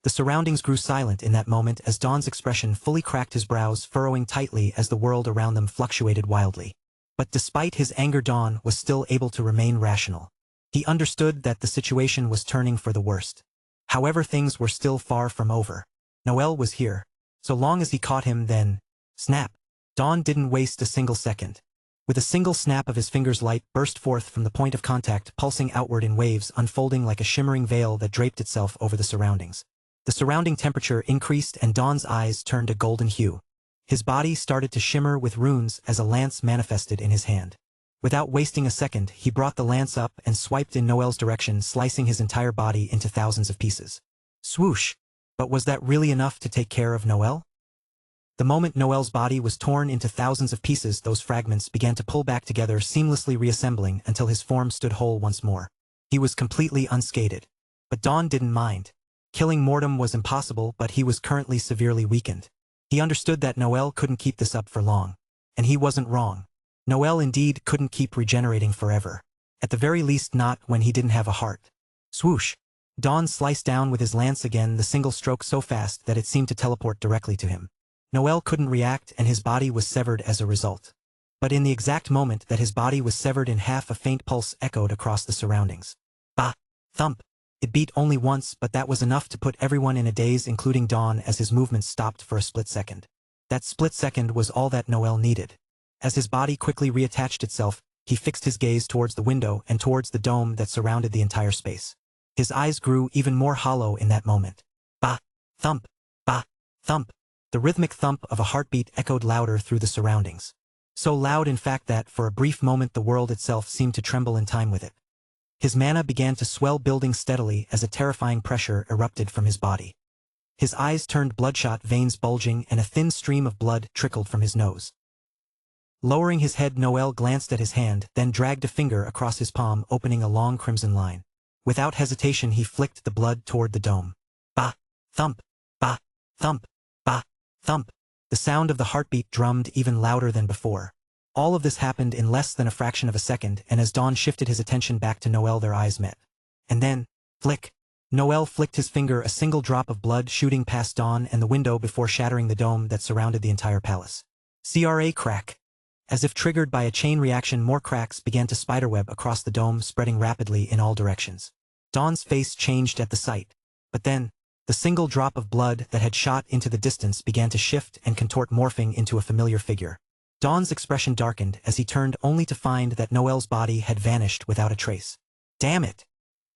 The surroundings grew silent in that moment as Dawn's expression fully cracked, his brows furrowing tightly as the world around them fluctuated wildly. But despite his anger, Dawn was still able to remain rational. He understood that the situation was turning for the worst. However, things were still far from over. Noel was here. So long as he caught him, then... Snap! Dawn didn't waste a single second. With a single snap of his fingers, light burst forth from the point of contact, pulsing outward in waves, unfolding like a shimmering veil that draped itself over the surroundings. The surrounding temperature increased and Dawn's eyes turned a golden hue. His body started to shimmer with runes as a lance manifested in his hand. Without wasting a second, he brought the lance up and swiped in Noel's direction, slicing his entire body into thousands of pieces. Swoosh! But was that really enough to take care of Noel? The moment Noel's body was torn into thousands of pieces, those fragments began to pull back together, seamlessly reassembling until his form stood whole once more. He was completely unscathed. But Dawn didn't mind. Killing Mortem was impossible, but he was currently severely weakened. He understood that Noel couldn't keep this up for long. And he wasn't wrong. Noel indeed couldn't keep regenerating forever. At the very least not when he didn't have a heart. Swoosh! Dawn sliced down with his lance again, the single stroke so fast that it seemed to teleport directly to him. Noel couldn't react and his body was severed as a result. But in the exact moment that his body was severed in half, a faint pulse echoed across the surroundings. Bah! Thump! It beat only once, but that was enough to put everyone in a daze, including Dawn, as his movements stopped for a split second. That split second was all that Noel needed. As his body quickly reattached itself, he fixed his gaze towards the window and towards the dome that surrounded the entire space. His eyes grew even more hollow in that moment. Bah! Thump! Bah! Thump! The rhythmic thump of a heartbeat echoed louder through the surroundings. So loud, in fact, that for a brief moment the world itself seemed to tremble in time with it. His mana began to swell, building steadily as a terrifying pressure erupted from his body. His eyes turned bloodshot, veins bulging, and a thin stream of blood trickled from his nose. Lowering his head, Noel glanced at his hand, then dragged a finger across his palm, opening a long crimson line. Without hesitation, he flicked the blood toward the dome. Bah! Thump! Bah! Thump! Bah! Thump! The sound of the heartbeat drummed even louder than before. All of this happened in less than a fraction of a second, and as Dawn shifted his attention back to Noel, their eyes met. And then, flick! Noel flicked his finger, a single drop of blood shooting past Dawn and the window before shattering the dome that surrounded the entire palace. Crack! As if triggered by a chain reaction, more cracks began to spiderweb across the dome, spreading rapidly in all directions. Dawn's face changed at the sight. But then, the single drop of blood that had shot into the distance began to shift and contort, morphing into a familiar figure. Dawn's expression darkened as he turned, only to find that Noel's body had vanished without a trace. Damn it!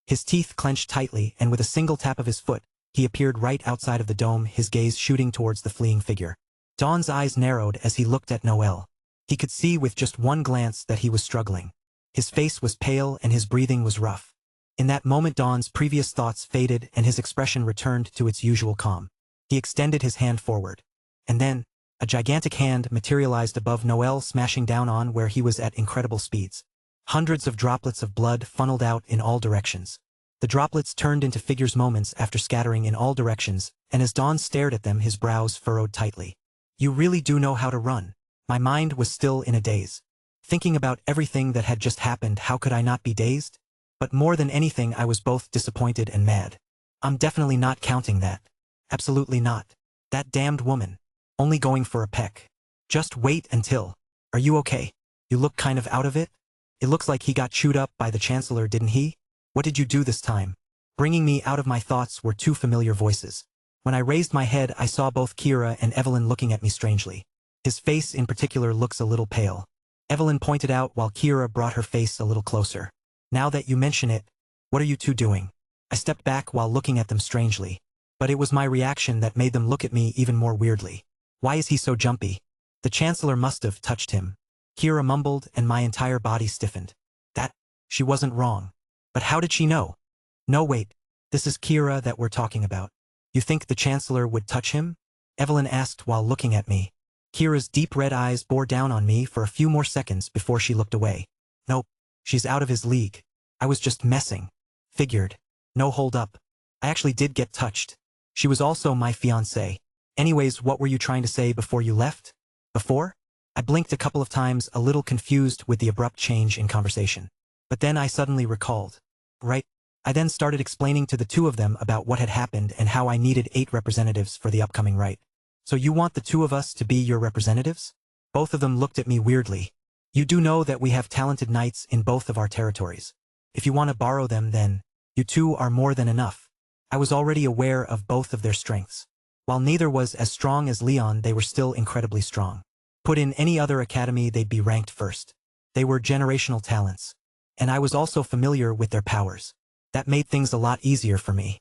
His teeth clenched tightly, and with a single tap of his foot, he appeared right outside of the dome, his gaze shooting towards the fleeing figure. Dawn's eyes narrowed as he looked at Noel. He could see with just one glance that he was struggling. His face was pale and his breathing was rough. In that moment, Dawn's previous thoughts faded and his expression returned to its usual calm. He extended his hand forward. And then, a gigantic hand materialized above Noel, smashing down on where he was at incredible speeds. Hundreds of droplets of blood funneled out in all directions. The droplets turned into figures moments after scattering in all directions, and as Dawn stared at them, his brows furrowed tightly. You really do know how to run. My mind was still in a daze. Thinking about everything that had just happened, how could I not be dazed? But more than anything, I was both disappointed and mad. I'm definitely not counting that. Absolutely not. That damned woman. Only going for a peck. Just wait until. Are you okay? You look kind of out of it? It looks like he got chewed up by the Chancellor, didn't he? What did you do this time? Bringing me out of my thoughts were two familiar voices. When I raised my head, I saw both Kira and Evelyn looking at me strangely. His face in particular looks a little pale. Evelyn pointed out while Kira brought her face a little closer. Now that you mention it, what are you two doing? I stepped back while looking at them strangely. But it was my reaction that made them look at me even more weirdly. Why is he so jumpy? The Chancellor must have touched him. Kira mumbled and my entire body stiffened. She wasn't wrong. But how did she know? No, wait. This is Kira that we're talking about. You think the Chancellor would touch him? Evelyn asked while looking at me. Kira's deep red eyes bore down on me for a few more seconds before she looked away. Nope. She's out of his league. I was just messing. Figured. No, hold up. I actually did get touched. She was also my fiancée. Anyways, what were you trying to say before you left? Before? I blinked a couple of times, a little confused with the abrupt change in conversation. But then I suddenly recalled. Right. I then started explaining to the two of them about what had happened and how I needed 8 representatives for the upcoming rite. So you want the 2 of us to be your representatives? Both of them looked at me weirdly. You do know that we have talented knights in both of our territories. If you want to borrow them, then you 2 are more than enough. I was already aware of both of their strengths. While neither was as strong as Leon, they were still incredibly strong. Put in any other academy, they'd be ranked first. They were generational talents. And I was also familiar with their powers. That made things a lot easier for me.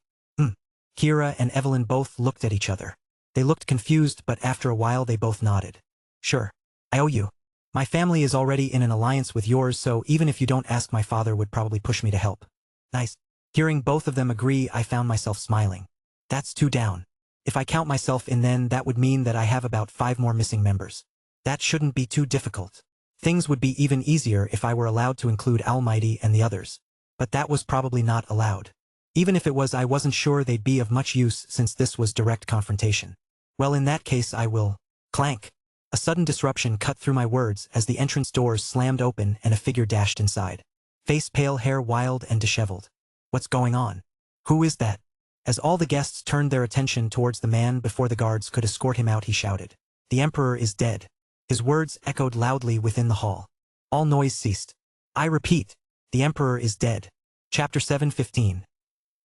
Kira and Evelyn both looked at each other. They looked confused, but after a while they both nodded. Sure. I owe you. My family is already in an alliance with yours, so even if you don't ask, my father would probably push me to help. Nice. Hearing both of them agree, I found myself smiling. That's 2 down. If I count myself in, then that would mean that I have about 5 more missing members. That shouldn't be too difficult. Things would be even easier if I were allowed to include Almighty and the others. But that was probably not allowed. Even if it was, I wasn't sure they'd be of much use since this was direct confrontation. Well, in that case I will. Clank. A sudden disruption cut through my words as the entrance doors slammed open and a figure dashed inside. Face pale, hair wild and disheveled. What's going on? Who is that? As all the guests turned their attention towards the man before the guards could escort him out, he shouted. The Emperor is dead. His words echoed loudly within the hall. All noise ceased. I repeat, the Emperor is dead. Chapter 7:15.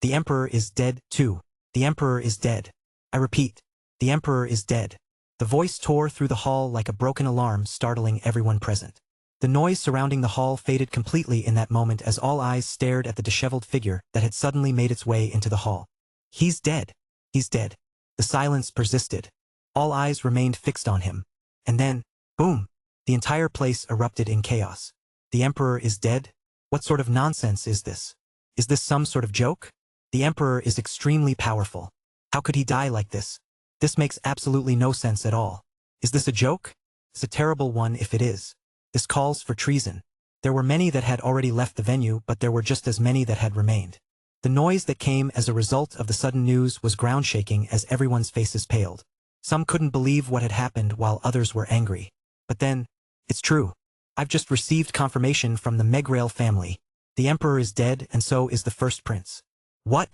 The Emperor is dead, too. The Emperor is dead. I repeat, the Emperor is dead. The voice tore through the hall like a broken alarm, startling everyone present. The noise surrounding the hall faded completely in that moment as all eyes stared at the disheveled figure that had suddenly made its way into the hall. He's dead. He's dead. The silence persisted. All eyes remained fixed on him. And then, boom! The entire place erupted in chaos. The Emperor is dead? What sort of nonsense is this? Is this some sort of joke? The Emperor is extremely powerful. How could he die like this? This makes absolutely no sense at all. Is this a joke? It's a terrible one if it is. This calls for treason. There were many that had already left the venue, but there were just as many that had remained. The noise that came as a result of the sudden news was ground-shaking as everyone's faces paled. Some couldn't believe what had happened while others were angry. But then, it's true. I've just received confirmation from the Megrail family. The Emperor is dead and so is the first prince. What?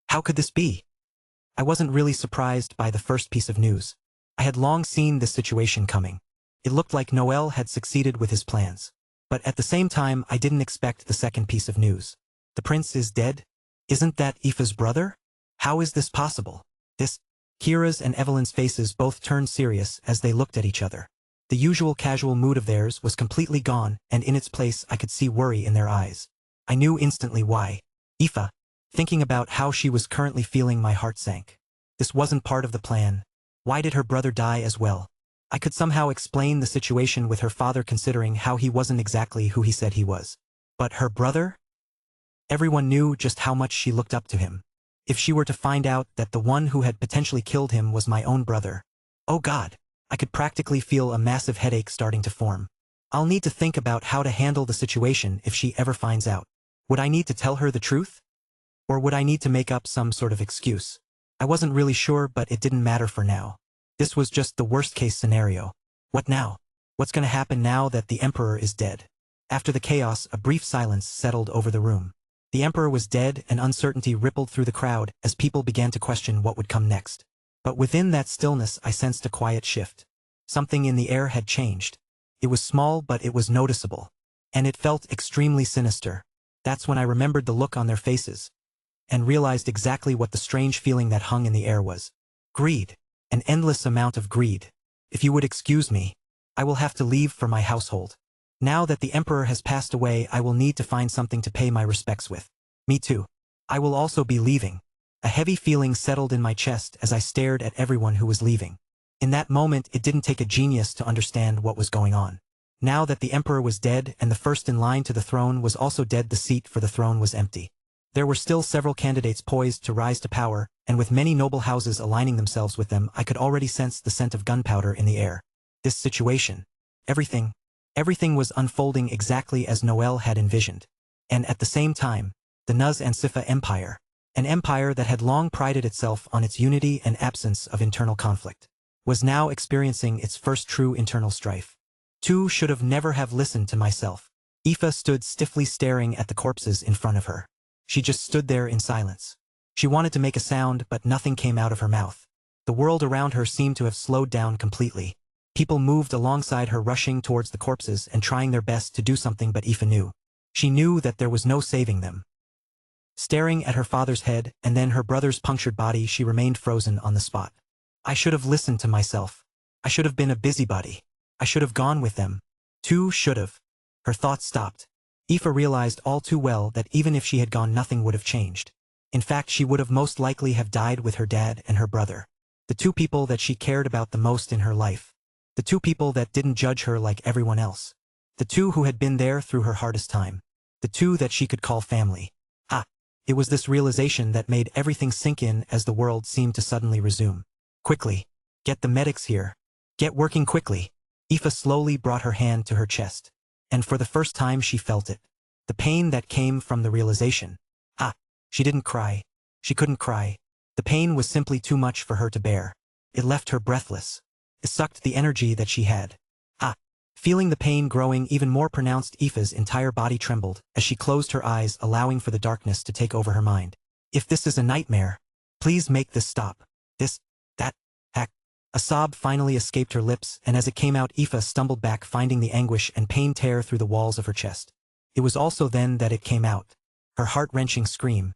How could this be? I wasn't really surprised by the first piece of news. I had long seen this situation coming. It looked like Noel had succeeded with his plans. But at the same time, I didn't expect the second piece of news. The prince is dead? Isn't that Aoife's brother? How is this possible? Kira's and Evelyn's faces both turned serious as they looked at each other. The usual casual mood of theirs was completely gone, and in its place I could see worry in their eyes. I knew instantly why. Aoife. Thinking about how she was currently feeling, my heart sank. This wasn't part of the plan. Why did her brother die as well? I could somehow explain the situation with her father, considering how he wasn't exactly who he said he was. But her brother? Everyone knew just how much she looked up to him. If she were to find out that the one who had potentially killed him was my own brother. Oh God, I could practically feel a massive headache starting to form. I'll need to think about how to handle the situation if she ever finds out. Would I need to tell her the truth? Or would I need to make up some sort of excuse? I wasn't really sure, but it didn't matter for now. This was just the worst-case scenario. What now? What's going to happen now that the Emperor is dead? After the chaos, a brief silence settled over the room. The Emperor was dead, and uncertainty rippled through the crowd as people began to question what would come next. But within that stillness I sensed a quiet shift. Something in the air had changed. It was small, but it was noticeable. And it felt extremely sinister. That's when I remembered the look on their faces, and realized exactly what the strange feeling that hung in the air was. Greed. An endless amount of greed. If you would excuse me, I will have to leave for my household. Now that the Emperor has passed away, I will need to find something to pay my respects with. Me too. I will also be leaving. A heavy feeling settled in my chest as I stared at everyone who was leaving. In that moment, it didn't take a genius to understand what was going on. Now that the Emperor was dead and the first in line to the throne was also dead, the seat for the throne was empty. There were still several candidates poised to rise to power, and with many noble houses aligning themselves with them, I could already sense the scent of gunpowder in the air. This situation, everything was unfolding exactly as Noel had envisioned. And at the same time, the Nuz and Sifa Empire, an empire that had long prided itself on its unity and absence of internal conflict, was now experiencing its first true internal strife. Two should have never have listened to myself. Aoife stood stiffly staring at the corpses in front of her. She just stood there in silence. She wanted to make a sound, but nothing came out of her mouth. The world around her seemed to have slowed down completely. People moved alongside her, rushing towards the corpses and trying their best to do something, but Aoife knew. She knew that there was no saving them. Staring at her father's head and then her brother's punctured body, she remained frozen on the spot. I should have listened to myself. I should have been a busybody. I should have gone with them. Two should have. Her thoughts stopped. Aoife realized all too well that even if she had gone, nothing would have changed. In fact, she would have most likely have died with her dad and her brother. The two people that she cared about the most in her life. The two people that didn't judge her like everyone else. The two who had been there through her hardest time. The two that she could call family. It was this realization that made everything sink in as the world seemed to suddenly resume. Quickly. Get the medics here. Get working quickly. Aoife slowly brought her hand to her chest. And for the first time she felt it. The pain that came from the realization. She didn't cry. She couldn't cry. The pain was simply too much for her to bear. It left her breathless. It sucked the energy that she had. Feeling the pain growing even more pronounced, Aoife's entire body trembled as she closed her eyes, allowing for the darkness to take over her mind. If this is a nightmare, please make this stop. This, that, heck. A sob finally escaped her lips, and as it came out, Aoife stumbled back, finding the anguish and pain tear through the walls of her chest. It was also then that it came out. Her heart-wrenching scream.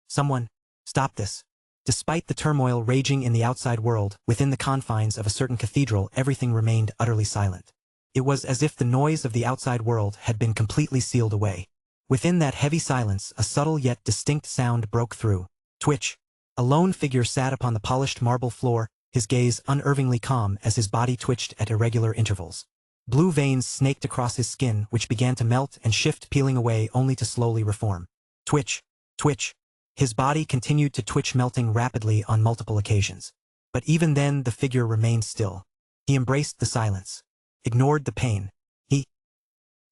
Someone, stop this. Despite the turmoil raging in the outside world, within the confines of a certain cathedral, everything remained utterly silent. It was as if the noise of the outside world had been completely sealed away. Within that heavy silence, a subtle yet distinct sound broke through. Twitch. A lone figure sat upon the polished marble floor, his gaze unnervingly calm as his body twitched at irregular intervals. Blue veins snaked across his skin, which began to melt and shift, peeling away only to slowly reform. Twitch. Twitch. His body continued to twitch, melting rapidly on multiple occasions. But even then the figure remained still. He embraced the silence. Ignored the pain.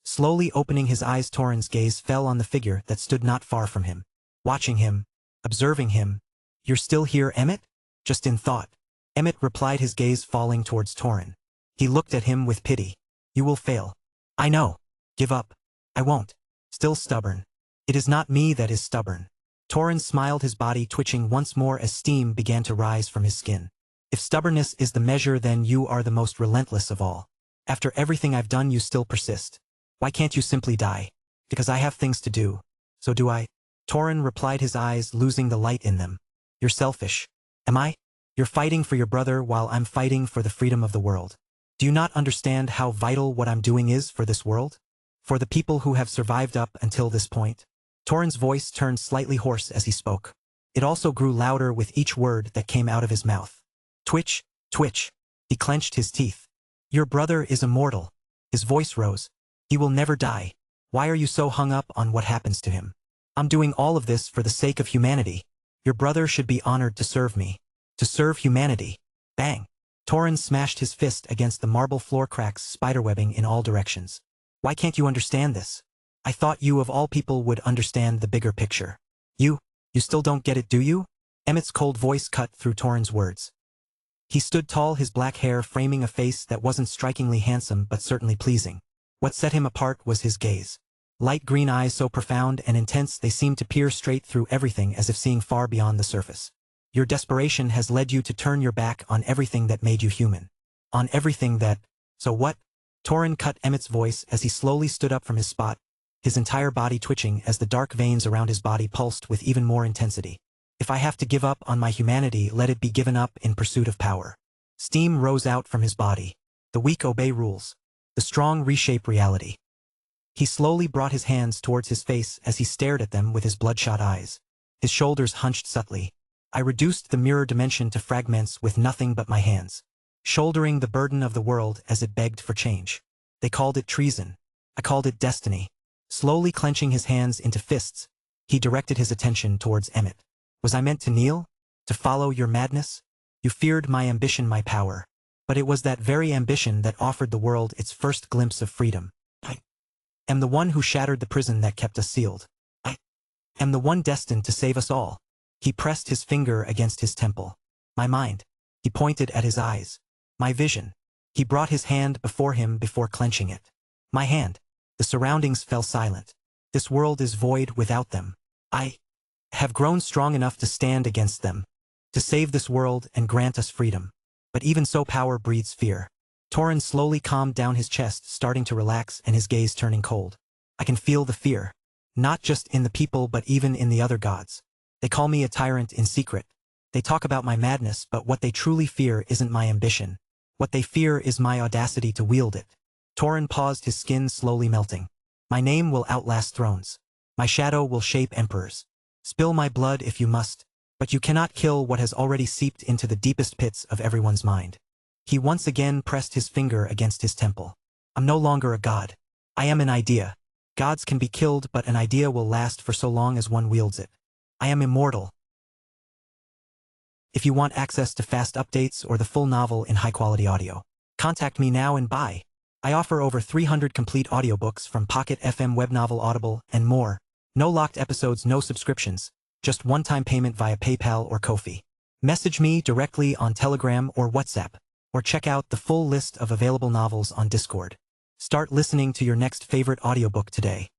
Slowly opening his eyes, Torin's gaze fell on the figure that stood not far from him. Watching him. Observing him. You're still here, Emmett? Just in thought. Emmett replied, his gaze falling towards Torin. He looked at him with pity. You will fail. I know. Give up. I won't. Still stubborn. It is not me that is stubborn. Torin smiled, his body twitching once more as steam began to rise from his skin. If stubbornness is the measure, then you are the most relentless of all. After everything I've done, you still persist. Why can't you simply die? Because I have things to do. So do I. Torin replied, his eyes losing the light in them. You're selfish. Am I? You're fighting for your brother while I'm fighting for the freedom of the world. Do you not understand how vital what I'm doing is for this world? For the people who have survived up until this point? Torin's voice turned slightly hoarse as he spoke. It also grew louder with each word that came out of his mouth. Twitch, twitch. He clenched his teeth. Your brother is immortal. His voice rose. He will never die. Why are you so hung up on what happens to him? I'm doing all of this for the sake of humanity. Your brother should be honored to serve me. To serve humanity. Bang. Torin smashed his fist against the marble floor, cracks spiderwebbing in all directions. Why can't you understand this? I thought you of all people would understand the bigger picture. You still don't get it, do you? Emmett's cold voice cut through Torin's words. He stood tall, his black hair framing a face that wasn't strikingly handsome but certainly pleasing. What set him apart was his gaze. Light green eyes so profound and intense they seemed to peer straight through everything, as if seeing far beyond the surface. Your desperation has led you to turn your back on everything that made you human. On everything that... So what? Torin cut Emmett's voice as he slowly stood up from his spot, his entire body twitching as the dark veins around his body pulsed with even more intensity. If I have to give up on my humanity, let it be given up in pursuit of power. Steam rose out from his body. The weak obey rules. The strong reshape reality. He slowly brought his hands towards his face as he stared at them with his bloodshot eyes. His shoulders hunched subtly. I reduced the mirror dimension to fragments with nothing but my hands, shouldering the burden of the world as it begged for change. They called it treason. I called it destiny. Slowly clenching his hands into fists, he directed his attention towards Emmett. Was I meant to kneel? To follow your madness? You feared my ambition, my power. But it was that very ambition that offered the world its first glimpse of freedom. I am the one who shattered the prison that kept us sealed. I am the one destined to save us all. He pressed his finger against his temple. My mind. He pointed at his eyes. My vision. He brought his hand before him before clenching it. My hand. The surroundings fell silent. This world is void without them. I have grown strong enough to stand against them, to save this world and grant us freedom. But even so, power breeds fear. Torin slowly calmed down, his chest starting to relax and his gaze turning cold. I can feel the fear. Not just in the people but even in the other gods. They call me a tyrant in secret. They talk about my madness, but what they truly fear isn't my ambition. What they fear is my audacity to wield it. Torin paused, his skin slowly melting. My name will outlast thrones. My shadow will shape emperors. Spill my blood if you must, but you cannot kill what has already seeped into the deepest pits of everyone's mind. He once again pressed his finger against his temple. I'm no longer a god. I am an idea. Gods can be killed, but an idea will last for so long as one wields it. I am immortal. If you want access to fast updates or the full novel in high-quality audio, contact me now and buy. I offer over 300 complete audiobooks from Pocket FM, Webnovel, Audible, and more. No locked episodes, no subscriptions, just one-time payment via PayPal or Ko-fi. Message me directly on Telegram or WhatsApp, or check out the full list of available novels on Discord. Start listening to your next favorite audiobook today.